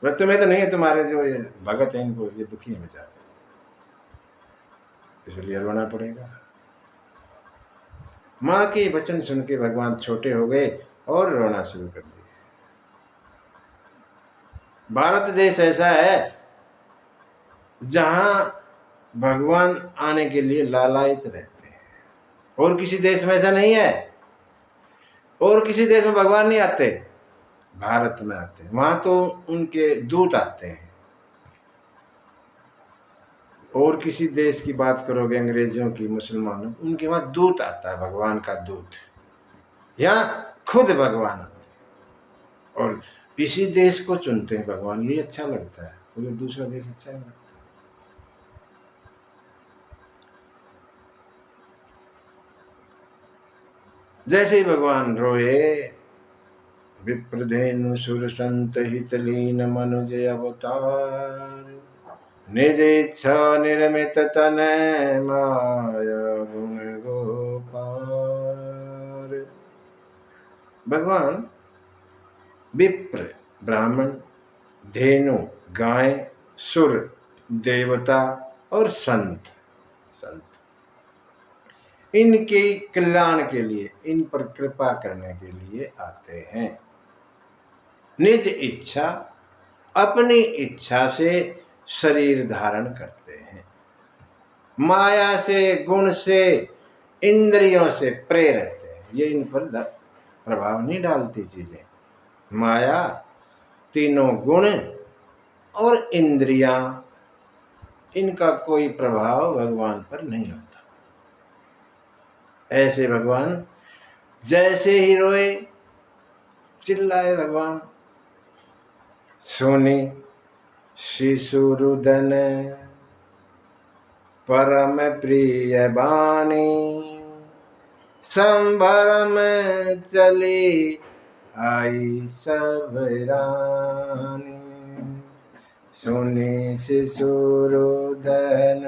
तुम्हें तो नहीं है, तुम्हारे जो ये भगत है इनको ये दुखी है बेचारे, इसलिए रोना पड़ेगा। माँ के वचन सुन के भगवान छोटे हो गए और रोना शुरू कर दिए। भारत देश ऐसा है जहां भगवान आने के लिए लालायित रहते हैं, और किसी देश में ऐसा नहीं है, और किसी देश में भगवान नहीं आते। भारत में आते हैं, वहां तो उनके दूत आते हैं। और किसी देश की बात करोगे, अंग्रेजों की, मुसलमानों, उनके वहां दूत आता है, भगवान का दूत। यहाँ खुद भगवान आते हैं और इसी देश को चुनते हैं भगवान। ये अच्छा लगता है, कोई दूसरा देश अच्छा नहीं लगता। जैसे ही भगवान रोए, विप्रधेनु सुर संत हितलीन मनुज अवतार, निज इच्छा निर्मित तन माया गुण गोपार। भगवान विप्र ब्राह्मण, धेनु गाय, सुर देवता और संत इनके कल्याण के लिए, इन पर कृपा करने के लिए आते हैं। निज इच्छा, अपनी इच्छा से शरीर धारण करते हैं। माया से, गुण से, इंद्रियों से प्रेरित है। ये इन पर प्रभाव नहीं डालती चीजें। माया, तीनों गुण और इंद्रियां, इनका कोई प्रभाव भगवान पर नहीं होता। ऐसे भगवान जैसे ही रोए, चिल्लाए भगवान, सुनी शिशुरुदन परम प्रिय बानी, संभरम चली आई सब रानी। सुनी शिशुरुदन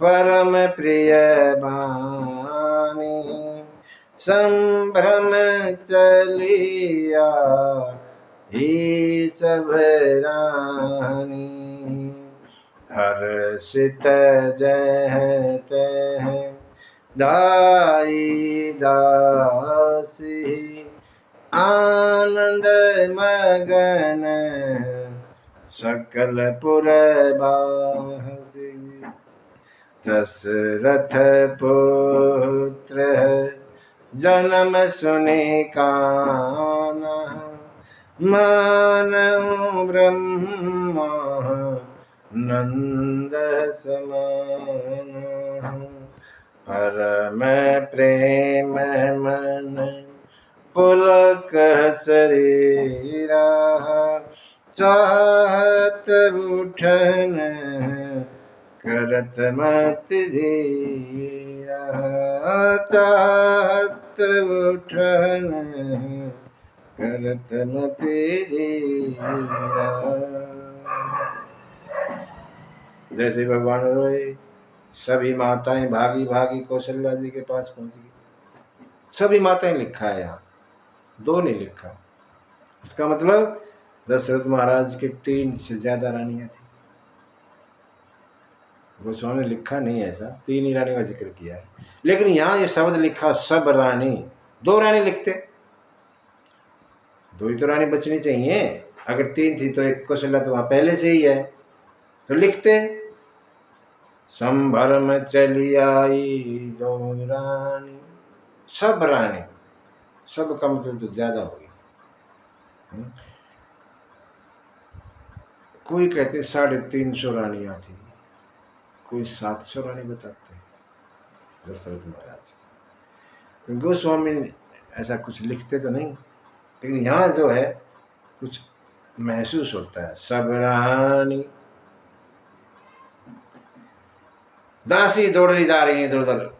परम प्रिय बानी, संभ्रम चलिया ही सब रानी। हर्षित जय तह दाई दासी, आनंद मगन सकल पुरवासी। दशरथ पुत्र जन्म सुनि काना, मानव ब्रह्मा नंद समाना। परम प्रेम मन पुलक शरीरा, चाहत उठन करत मत धीरा। चाहत उठन करत मत धीरा। जैसे भगवान रोए, सभी माताएं भागी भागी कौशल्या जी के पास पहुंच गई। सभी माताएं लिखा है यहाँ, दो नहीं लिखा। इसका मतलब दशरथ महाराज के 3 से ज्यादा रानियां थी। गोस्वामी ने लिखा नहीं ऐसा, 3 ही रानी का जिक्र किया है। लेकिन यहाँ ये शब्द लिखा सब रानी, 2 रानी लिखते, 2 ही तो रानी बचनी चाहिए। अगर 3 थी तो एक कौशल्या तो वहां पहले से ही है, तो लिखते संभरम चली आई 2 रानी। सब रानी, सब का मतलब तो ज्यादा होगी। कोई कहते 350 रानियां थी, कोई 700 रानी बताते हैं दशरथ महाराज। गोस्वामी ऐसा कुछ लिखते तो नहीं, लेकिन यहाँ जो है कुछ महसूस होता है। सब रानी दासी दौड़ी जा रही है इधर उधर,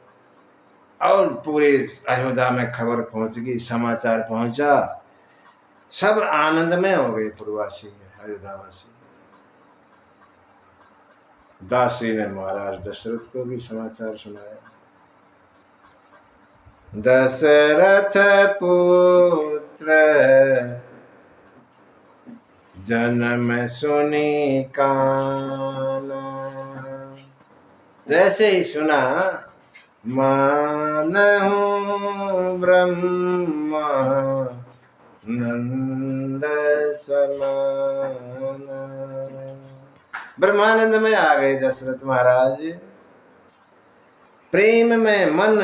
और पूरे अयोध्या में खबर पहुंच गई, समाचार पहुंचा, सब आनंद में हो गए पूर्ववासी, अयोध्यावासी। दासी ने महाराज दशरथ को भी समाचार सुनाया। दशरथ पुत्र जन्म सुनि काना, जैसे ही सुना, मानहु ब्रह्मा नंद समाना। ब्रह्मानंद में आ गए दशरथ महाराज, प्रेम में मन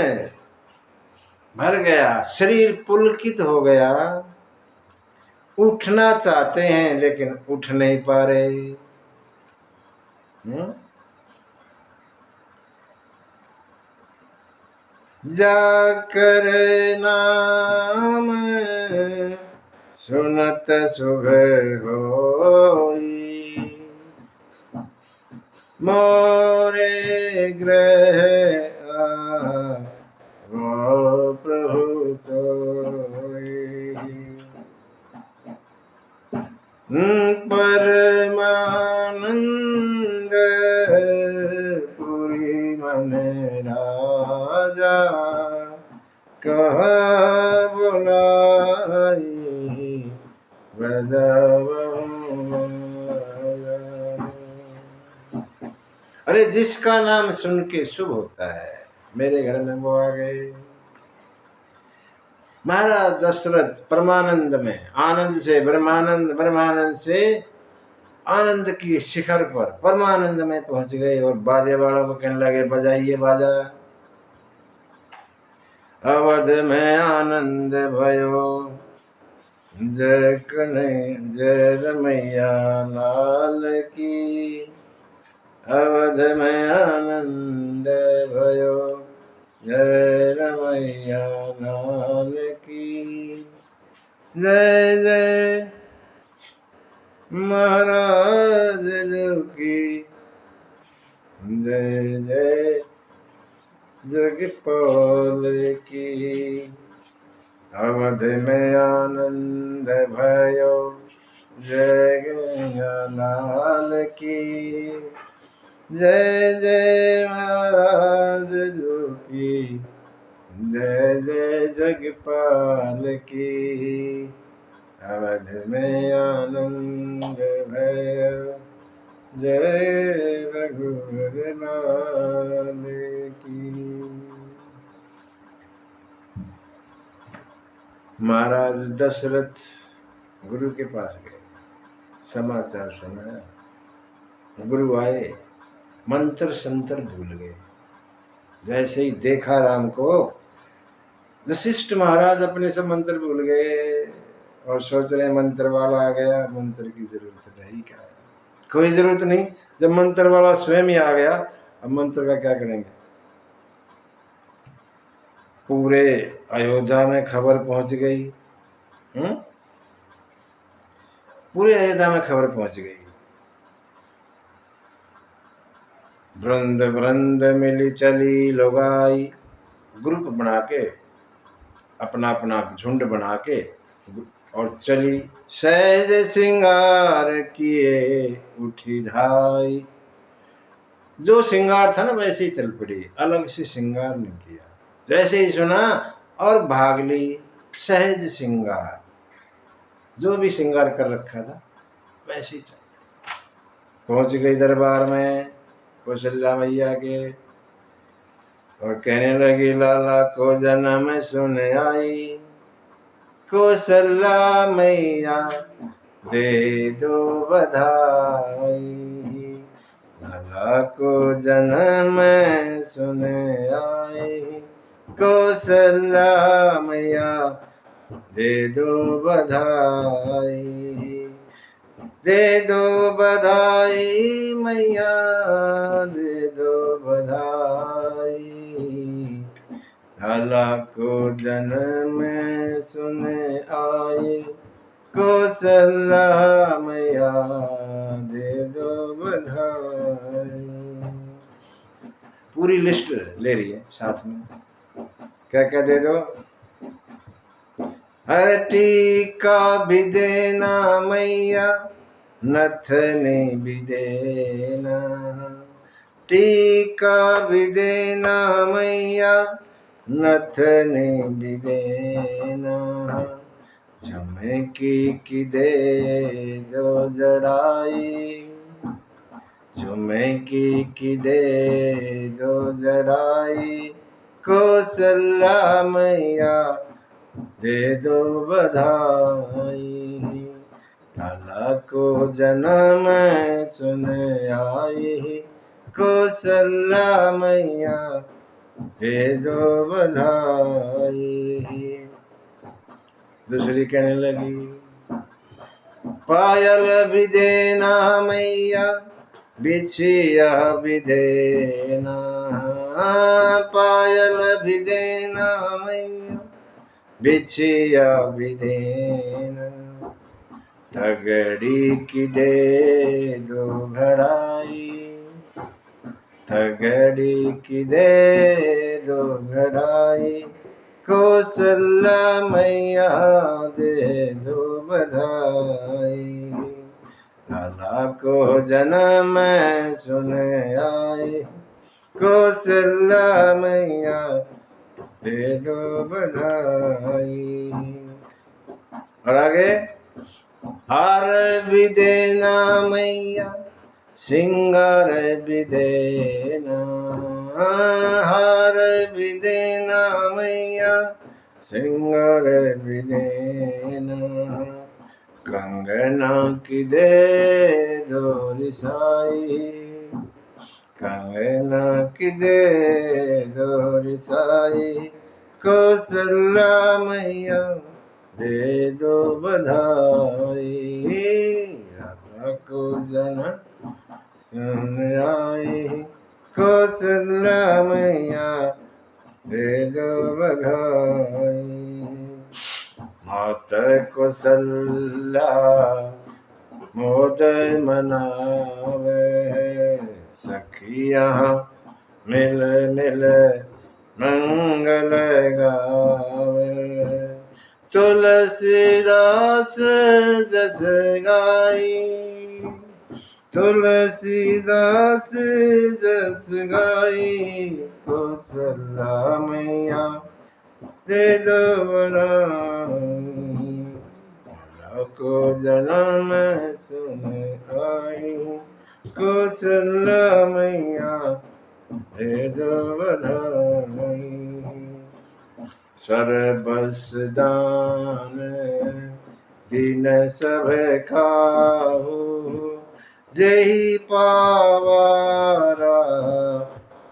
भर गया, शरीर पुलकित हो गया। उठना चाहते हैं लेकिन उठ नहीं पा रहे। जाकर नाम सुनत सुबह होई, मोरे ग्रह वो प्रभु सोई। परमानंद पुरी मन राजा, कहा बुलाई बजाऊं। अरे जिसका नाम सुन के शुभ होता है, मेरे घर में वो आ गए। महाराज दशरथ परमानंद में, आनंद से ब्रह्मानंद, ब्रह्मानंद से आनंद की शिखर पर परमानंद में पहुंच गए और बाजे वालों को कहने लगे बजाइए बाजा। अवध में आनंद भयो, जय कन्हैया जय रमैया लाल की। अवध में आनंद भयो, जय रमैया लाल की। जय जय महाराज जो की, जय जय जगपाल की। अवध में आनंद भयो, जय गंगा लाल की। जय जय महाराज जो की, जय जय जगपाल की। अवध में आनंद भयो, जय रघुवर लाल की। महाराज दशरथ गुरु के पास गए, समाचार सुना। गुरु आए, मंत्र संतर भूल गए। जैसे ही देखा राम को, वशिष्ठ महाराज अपने से मंत्र भूल गए और सोच रहे मंत्र वाला आ गया, मंत्र की जरूरत रही क्या? कोई जरूरत नहीं, जब मंत्र वाला स्वयं ही आ गया, अब मंत्र का क्या करेंगे? पूरे अयोध्या में खबर पहुंच गई। पूरे अयोध्या में खबर पहुंच गई। वृंद वृंद मिली चली लोगाई, ग्रुप बना के, अपना अपना झुंड बना के और चली। सहज सिंगार किए उठी धाई। जो सिंगार था ना वैसे ही चल पड़ी, अलग से सिंगार नहीं किया। जैसे ही सुना और भाग ली। सहज सिंगार, जो भी सिंगार कर रखा था वैसे ही चल पहुंच गई दरबार में कौशल्या मैया के और कहने लगी लाला को जन्म सुन आई। कौशल्या मैया दे दो बधाई, लाला को जन्म सुन आई। कौशल्या मैया दे दो बधाई, दे दो बधाई मैया दे दो बधाई। लाला को जन्म सुन आई, कौशल्या मैया दे दो बधाई। पूरी लिस्ट ले रही है साथ में, क्या क्या दे दो। हर टीका भी देना मैया, नथनी भी देना। टीका भी देना मैया, नथनी भी देना। झुमकी की दे दो जड़ाई, झुमकी की दे दो जड़ाई। कौशल्या मैया दे दो बधाई, लाला को जन्म सुन आई। कौशल्या मैया दे दो बधाई। दूसरी कहने लगी पायल भी देना मैया, बिछिया भी देना, पायल भी देना मैया, बिछिया भी देना, थगड़ी की दे दो घड़ाई, थगड़ी की दे दो घड़ाई, कौशल्या मैया दे दो बधाई, लाला को जन्म सुन आई, कौशल्या मैया दे दो बधाई। और आगे, हार भी देना मैया, सिंगार भी देना, हार भी देना मैया, सिंगार भी देना, कंगना की दे दो रिसाई, कंगना की दे दो रिसाई, कौशल्या मैया दे दो बधाई, राधा को जन्म सुन आई, कौशल्या मैया दे दो बधाई, माता कौशल्या मोद मनावे, सखियाँ मिल मिल मंगल गावे, तुलसीदास जस गाई, तुलसीदास जस गाई, कौशल्या मैया दे दो बधाई, को जन्म सुन आई, कौशल्या मैया दे दो बधाई, सर्वस दान दीन सब खाओ, जही पावारा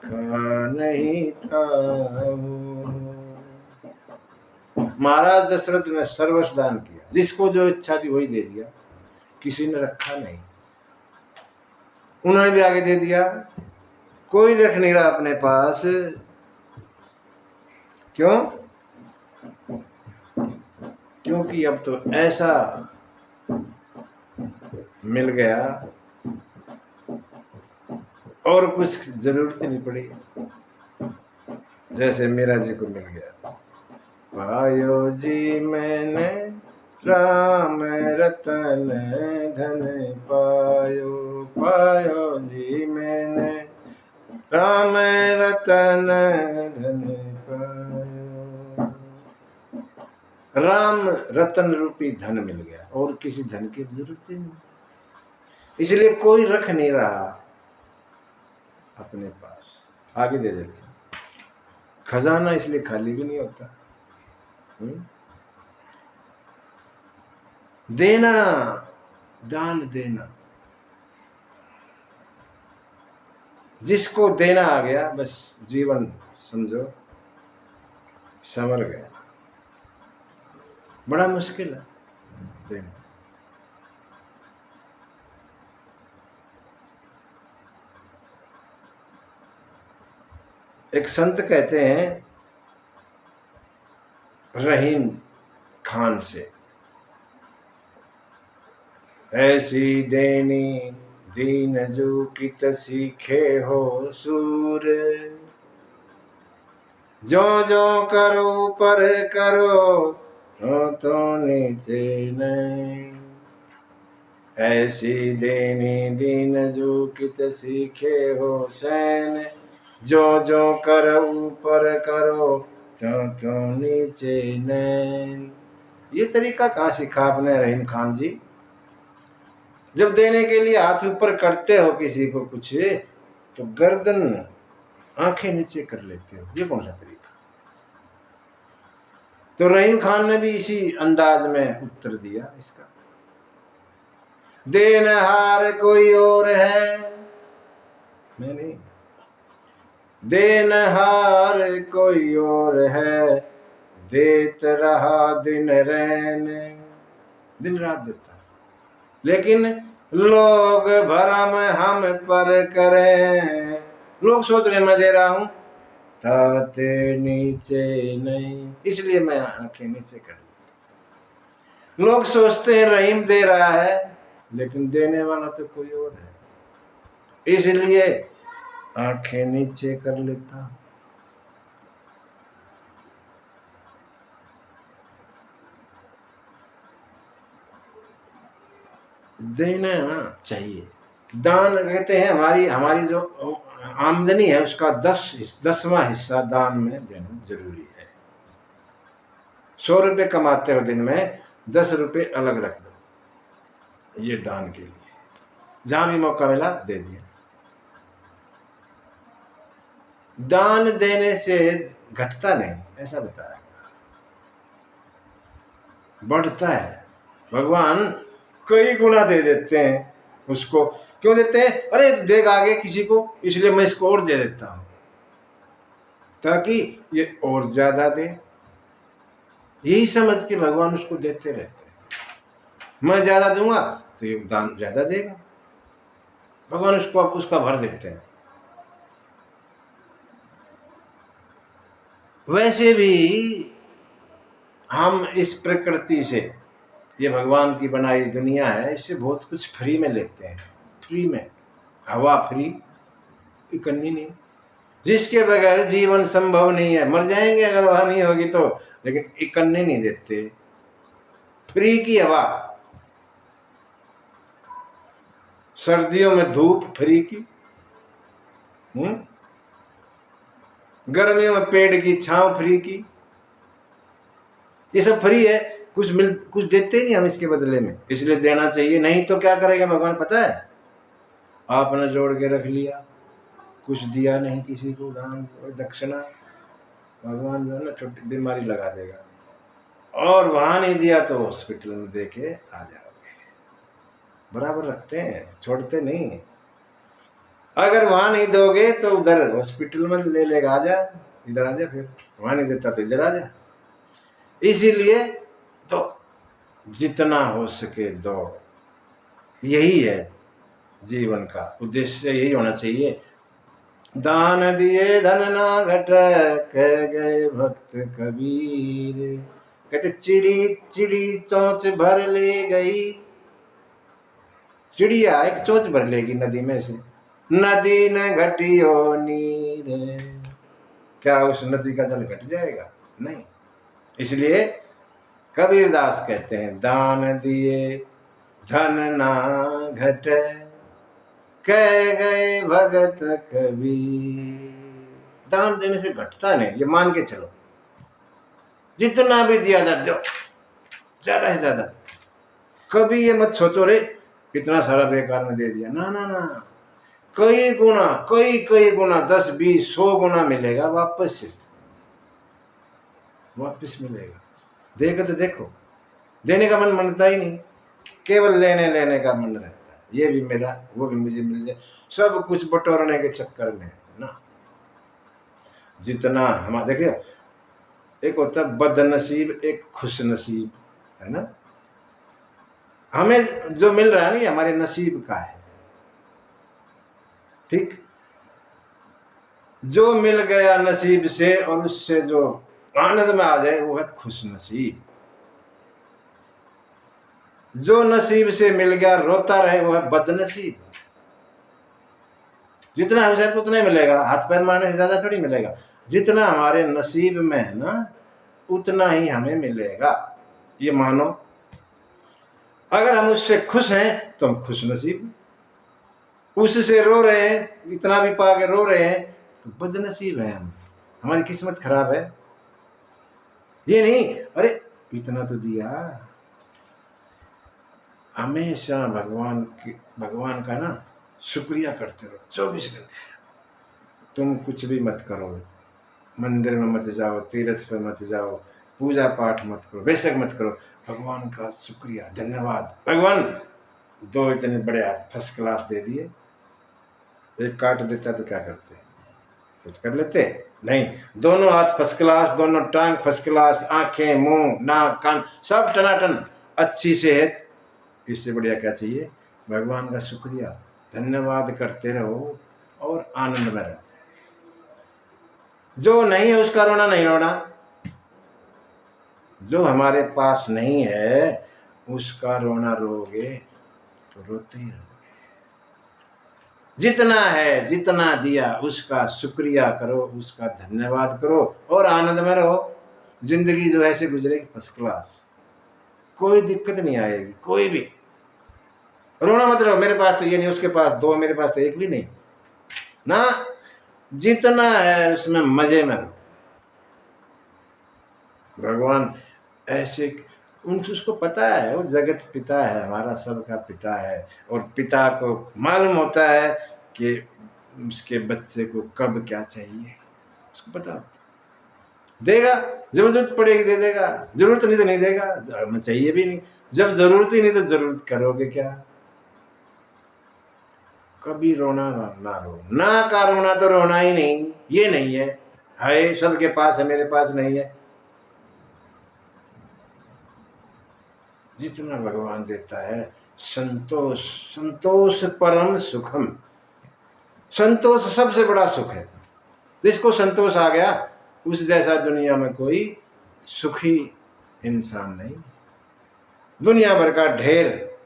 खा नहीं थाओ। महाराज दशरथ ने सर्वस्व दान किया, जिसको जो इच्छा थी वही दे दिया, किसी ने रखा नहीं। उन्होंने भी आगे दे दिया, कोई रख नहीं रहा अपने पास। क्यों? क्योंकि अब तो ऐसा मिल गया और कुछ जरूरत नहीं पड़ी, जैसे मीरा जी को मिल गया। पायो जी मैंने राम रतन धन पायो, पायो जी मैंने राम रतन धन पायो, राम रतन रूपी धन मिल गया और किसी धन की जरूरत ही नहीं, इसलिए कोई रख नहीं रहा अपने पास, आगे दे देते। खजाना इसलिए खाली भी नहीं होता। देना, दान देना, जिसको देना आ गया बस जीवन समझो संवर गया। बड़ा मुश्किल है देना। एक संत कहते हैं रहीम खान से, ऐसी देनी दीन जो की सीखे हो सूर, जो जो करो पर करो तो नीचे नहीं, ऐसी देनी दीन जो कित सीखे हो सैन, जो जो करो ऊपर करो तो नीचे नैन। ये तरीका कहाँ सीखा आपने रहीम खान जी? जब देने के लिए हाथ ऊपर करते हो किसी को कुछ, तो गर्दन आंखें नीचे कर लेते हो, ये कौन सा तरीका? तो रहीम खान ने भी इसी अंदाज में उत्तर दिया इसका। देनहार कोई और है, मैं नहीं, देनहार कोई और है, देत रहा दिन रैन, दिन रात देता है, लेकिन लोग भरम हम पर करें। लोग सोच रहे मैं दे रहा हूं, ताते नीचे नहीं, इसलिए मैं आंखें नीचे कर ली। लोग सोचते हैं रहीम दे रहा है, लेकिन देने वाला तो कोई और है, इसलिए आंखें नीचे कर लेता। देना चाहिए। दान कहते हैं हमारी हमारी जो आमदनी है उसका 10वां हिस्सा दान में देना जरूरी है। 100 रुपये कमाते हो दिन में, 10 रुपये अलग रख दो, ये दान के लिए। जहां भी मौका मिला दे दिया। दान देने से घटता नहीं, ऐसा बताया, बढ़ता है। भगवान कई गुना दे देते हैं उसको। क्यों देते हैं? अरे देगा आगे किसी को, इसलिए मैं इसको और दे देता हूं, ताकि ये और ज्यादा दे। यही समझ के भगवान उसको देते रहते हैं। मैं ज्यादा दूंगा तो ये दान ज्यादा देगा, भगवान उसको उसका भर देते हैं। वैसे भी हम इस प्रकृति से, ये भगवान की बनाई दुनिया है, इससे बहुत कुछ फ्री में लेते हैं। फ्री में हवा फ्री, इकन्नी नहीं, जिसके बगैर जीवन संभव नहीं है। मर जाएंगे अगर हवा नहीं होगी तो, लेकिन इकन्नी नहीं देते। फ्री की हवा, सर्दियों में धूप फ्री की, गर्मियों में पेड़ की छांव फ्री की, ये सब फ्री है। कुछ देते ही नहीं हम इसके बदले में, इसलिए देना चाहिए। नहीं तो क्या करेगा भगवान पता है? आपने जोड़ के रख लिया, कुछ दिया नहीं किसी को, दान और दक्षिणा, भगवान जो है ना छोटी बीमारी लगा देगा। और वहां नहीं दिया तो हॉस्पिटल में देके आ जाओगे। बराबर रखते हैं, छोड़ते नहीं। अगर वहां नहीं दोगे तो उधर हॉस्पिटल में ले लेगा, आ जा इधर, आ जा, फिर वहां नहीं देता तो इधर आ जा। इसीलिए तो जितना हो सके दो, यही है जीवन का उद्देश्य, यही होना चाहिए। दान दिए धन ना घट, कह गए भक्त कबीर। कहते चिड़ी चिड़ी चोंच भर ले गई। चिड़िया एक चोंच भर लेगी नदी में से, नदी न घटियो नीर, क्या उस नदी का जल घट जाएगा? नहीं। इसलिए कबीरदास कहते हैं दान दिए धन ना घट, कह गए भगत कबीर। दान देने से घटता नहीं, ये मान के चलो। जितना भी दिया जा दो, ज्यादा से ज्यादा। कभी ये मत सोचो रे इतना सारा बेकार में दे दिया, ना ना ना, कई गुना, कई गुना, 10 20 100 गुना मिलेगा वापस मिलेगा। देखो तो देखो, देने का मन मनता ही नहीं, केवल लेने लेने का मन रहता है। ये भी मेरा, वो भी मुझे मिल जाए, सब कुछ बटोरने के चक्कर में है ना। जितना हम देखिए, एक होता है बदनसीब, एक खुश नसीब, है ना। हमें जो मिल रहा है ना, ये हमारे नसीब का है, ठीक। जो मिल गया नसीब से और उससे जो आनंद में आ जाए वो है खुश नसीब। जो नसीब से मिल गया रोता रहे वो है बदनसीब। जितना हम शायद उतना ही मिलेगा, हाथ पैर मारने से ज्यादा थोड़ी मिलेगा। जितना हमारे नसीब में है ना उतना ही हमें मिलेगा, ये मानो। अगर हम उससे खुश हैं तो हम खुश नसीब, उससे रो रहे हैं, इतना भी पा के रो रहे हैं तो बदनसीब है हम, हमारी किस्मत खराब है। ये नहीं अरे इतना तो दिया। हमेशा भगवान का ना शुक्रिया करते रहो 24 घंटे। तुम कुछ भी मत करो, मंदिर में मत जाओ, तीर्थ पे मत जाओ, पूजा पाठ मत करो, बेशक मत करो, भगवान का शुक्रिया, धन्यवाद। भगवान 2 इतने बड़े हाथ फर्स्ट क्लास दे दिए, एक काट देता तो क्या करते? कुछ कर लेते? नहीं। दोनों हाथ फर्स्ट क्लास, दोनों टांग फर्स्ट क्लास, आंखें, मुंह, नाक, कान सब टनाटन, अच्छी सेहत, इससे बढ़िया क्या चाहिए? भगवान का शुक्रिया, धन्यवाद करते रहो और आनंद में रहो। जो नहीं है उसका रोना नहीं रोना, जो हमारे पास नहीं है उसका रोना रोगे तो रोते ही रहोगे। जितना है, जितना दिया उसका शुक्रिया करो, उसका धन्यवाद करो और आनंद में रहो। जिंदगी जो ऐसे गुजरेगी फर्स्ट क्लास, कोई दिक्कत नहीं आएगी। कोई भी रोना मत रहो, मेरे पास तो ये नहीं, उसके पास दो, मेरे पास तो एक भी नहीं ना। जितना है उसमें मजे में रहो। भगवान ऐसे उसको पता है, वो जगत पिता है, हमारा सबका पिता है। और पिता को मालूम होता है कि उसके बच्चे को कब क्या चाहिए, उसको पता होता है। देगा, जरूरत पड़ेगी दे देगा, जरूरत नहीं तो नहीं देगा, हमें चाहिए भी नहीं। जब जरूरत ही नहीं तो जरूरत करोगे क्या? कभी रोना ना रो, ना का रोना तो रोना ही नहीं। ये नहीं है सबके पास है, मेरे पास नहीं है। जितना भगवान देता है, संतोष, संतोष परम सुखम। संतोष सबसे बड़ा सुख है। जिसको संतोष आ गया उस जैसा दुनिया में कोई सुखी इंसान नहीं। दुनिया भर का ढेर,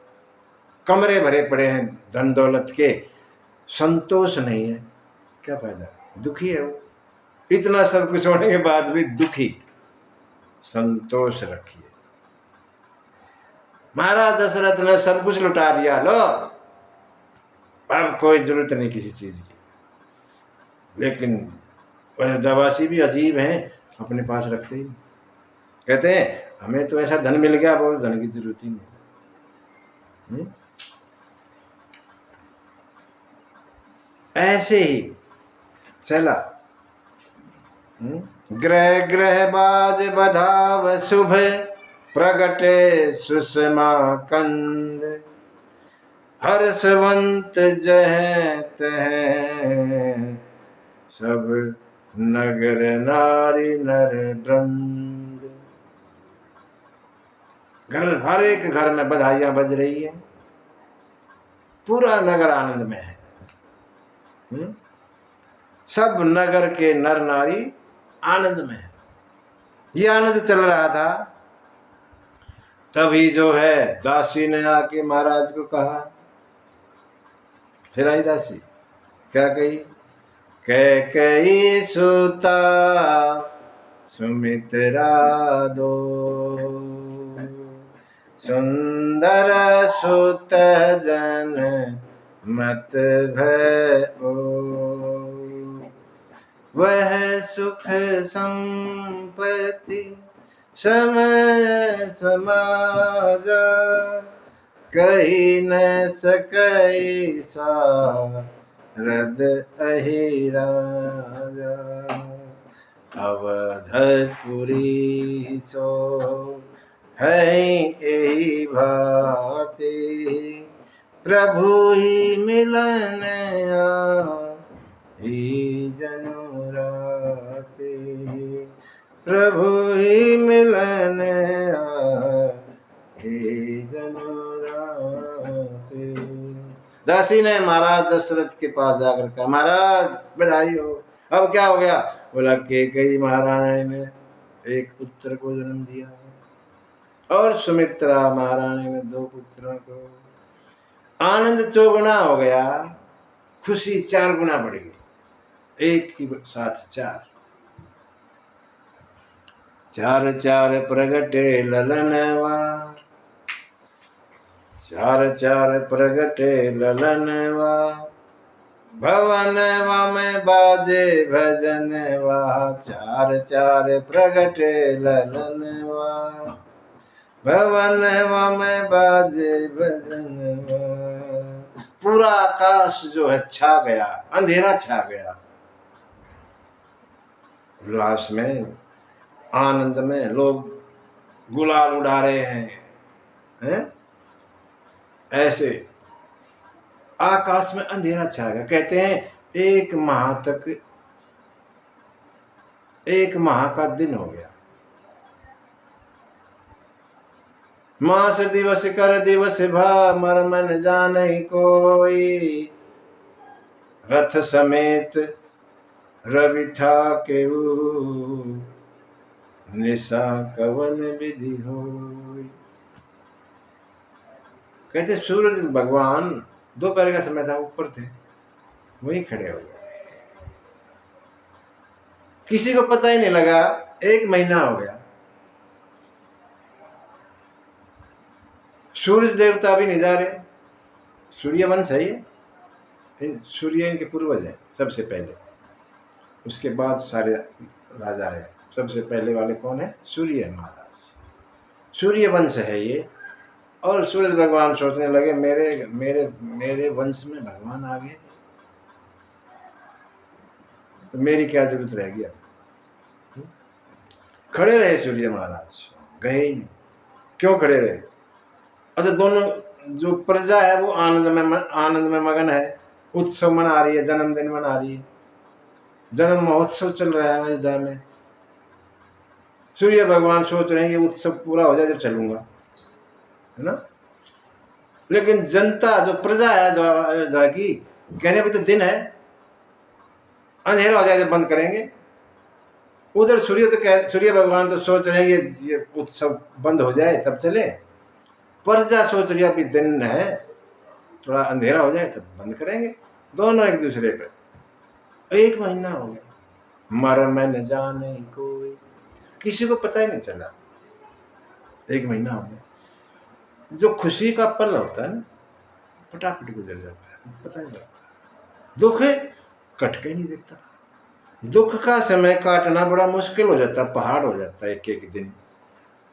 कमरे भरे पड़े हैं धन दौलत के, संतोष नहीं है, क्या फायदा? दुखी है वो, इतना सब कुछ होने के बाद भी दुखी। संतोष रखिए। महाराज दशरथ ने सब कुछ लुटा दिया, लो अब कोई जरूरत नहीं किसी चीज की। लेकिन अयोध्यावासी भी अजीब हैं, अपने पास रखते ही। कहते हैं हमें तो ऐसा धन मिल गया, बहुत धन की जरूरत ही नहीं। ऐसे ही चला। ग्रह ग्रह बाज बधाव शुभ, प्रगटे सुषमा कंद। हर्षवंत जह तह, सब नगर नारी नर वृंद। घर, हर एक घर में बधाइयां बज रही है, पूरा नगर आनंद में है। सब नगर के नर नारी आनंद में है। ये आनंद चल रहा था, तभी जो है दासी ने आके महाराज को कहा। फिर आई दासी, क्या कही? कैकेयी सुता सुमित्रा दो, सुंदर सुत जन मत भयो। वह सुख संपत्ति समय समाजा, कही न सकई सारद अहि राजा। अवधपुरी सो है एही भांति, प्रभु ही मिलन ही जनु राते। प्रभु ही मिलन ही जनु राते। दासी ने महाराज दशरथ के पास जाकर कहा, महाराज बधाई हो। अब क्या हो गया? बोला कैकेयी महारानी ने एक पुत्र को जन्म दिया और सुमित्रा महारानी ने 2 पुत्रों को। आनंद चौगुना हो गया, खुशी 4 गुना बढ़ गई। एक ही साथ 4। 4 4 प्रगटे ललनवा, 4 4 प्रगटे ललनवा। भवनवा में बाजे भजनवा, 4 4 प्रगटे ललनवा। भवनवा में बाजे भजनवा। पूरा आकाश जो है छा गया, अंधेरा छा गया। उल्लास में, आनंद में लोग गुलाल उड़ा रहे हैं? ऐसे आकाश में अंधेरा छा गया। कहते हैं 1 माह तक, 1 माह का दिन हो गया। मास दिवस कर दिवस भा मर मन जाने कोई, रथ समेत रवि था केऊ, निशा कवन विधि होई। कहते सूरज भगवान दोपहर का समय था, ऊपर थे, वहीं खड़े हो गए, किसी को पता ही नहीं लगा। 1 महीना हो गया, सूरज देवता भी नहीं जा रहे। सूर्यवंश है ये, सूर्य इनके पूर्वज है सबसे पहले, उसके बाद सारे राजा है। सबसे पहले वाले कौन है? सूर्य महाराज, सूर्यवंश है ये। और सूरज भगवान सोचने लगे मेरे मेरे मेरे वंश में भगवान आ गए, तो मेरी क्या जरूरत रहेगी अब। खड़े रहे सूर्य महाराज, गए ही नहीं। क्यों खड़े रहे? अरे दोनों जो प्रजा है वो आनंद में मगन है, उत्सव मना रही है, जन्मदिन मना रही है, जन्म महोत्सव चल रहा है अयोध्या में। सूर्य भगवान सोच रहे हैं ये उत्सव पूरा हो जाए जब चलूंगा, है ना। लेकिन जनता जो प्रजा है जो अयोध्या की, कहने अभी तो दिन है, अंधेरा हो जाए जब बंद करेंगे। उधर सूर्य भगवान तो सोच रहे हैं ये उत्सव बंद हो जाए तब चले। प्रजा सोच रही है अभी दिन है, थोड़ा अंधेरा हो जाए तब बंद करेंगे। दोनों एक दूसरे पे। 1 महीना हो गया, मर मन जाने कोई, किसी को पता ही नहीं चला। 1 महीना हो गया। जो खुशी का पल होता है ना, फटाफट गुजर जाता है, पता नहीं लगता। दुख कट के ही नहीं देखता। दुख का समय काटना बड़ा मुश्किल हो जाता है, पहाड़ हो जाता है एक दिन।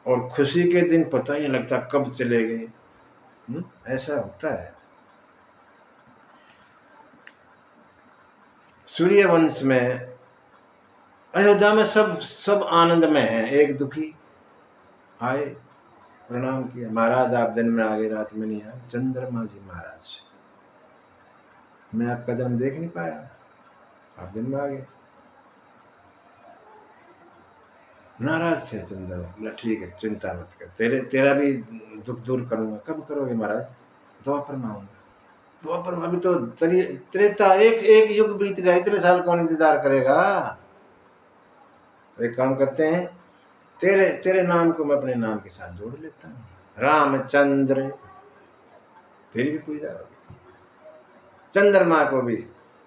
और खुशी के दिन पता ही नहीं लगता कब चले गए। ऐसा होता है। सूर्यवंश में अयोध्या में सब आनंद में है। एक दुखी आए, प्रणाम किया, महाराज आप दिन में आ गए, रात में नहीं आए। चंद्रमा जी महाराज, मैं आपका जन्म देख नहीं पाया, आप दिन में आ गए। नाराज थे चंद्रमा। बोला ठीक है, चिंता मत कर, तेरा भी दुख दूर करूंगा। कब करोगे महाराज? द्वापर में आऊंगा। द्वापर में? अभी तो त्रेता, एक युग बीत गया, इतने साल कौन इंतजार करेगा। एक काम करते हैं, तेरे नाम को मैं अपने नाम के साथ जोड़ लेता हूँ, रामचंद्र, तेरी भी पूजा होगी। चंद्रमा को भी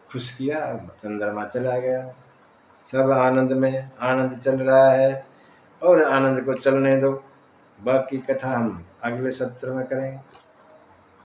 खुश किया, चंद्रमा चला गया। सब आनंद में, आनंद चल रहा है, और आनंद को चलने दो। बाकी कथा हम अगले सत्र में करेंगे।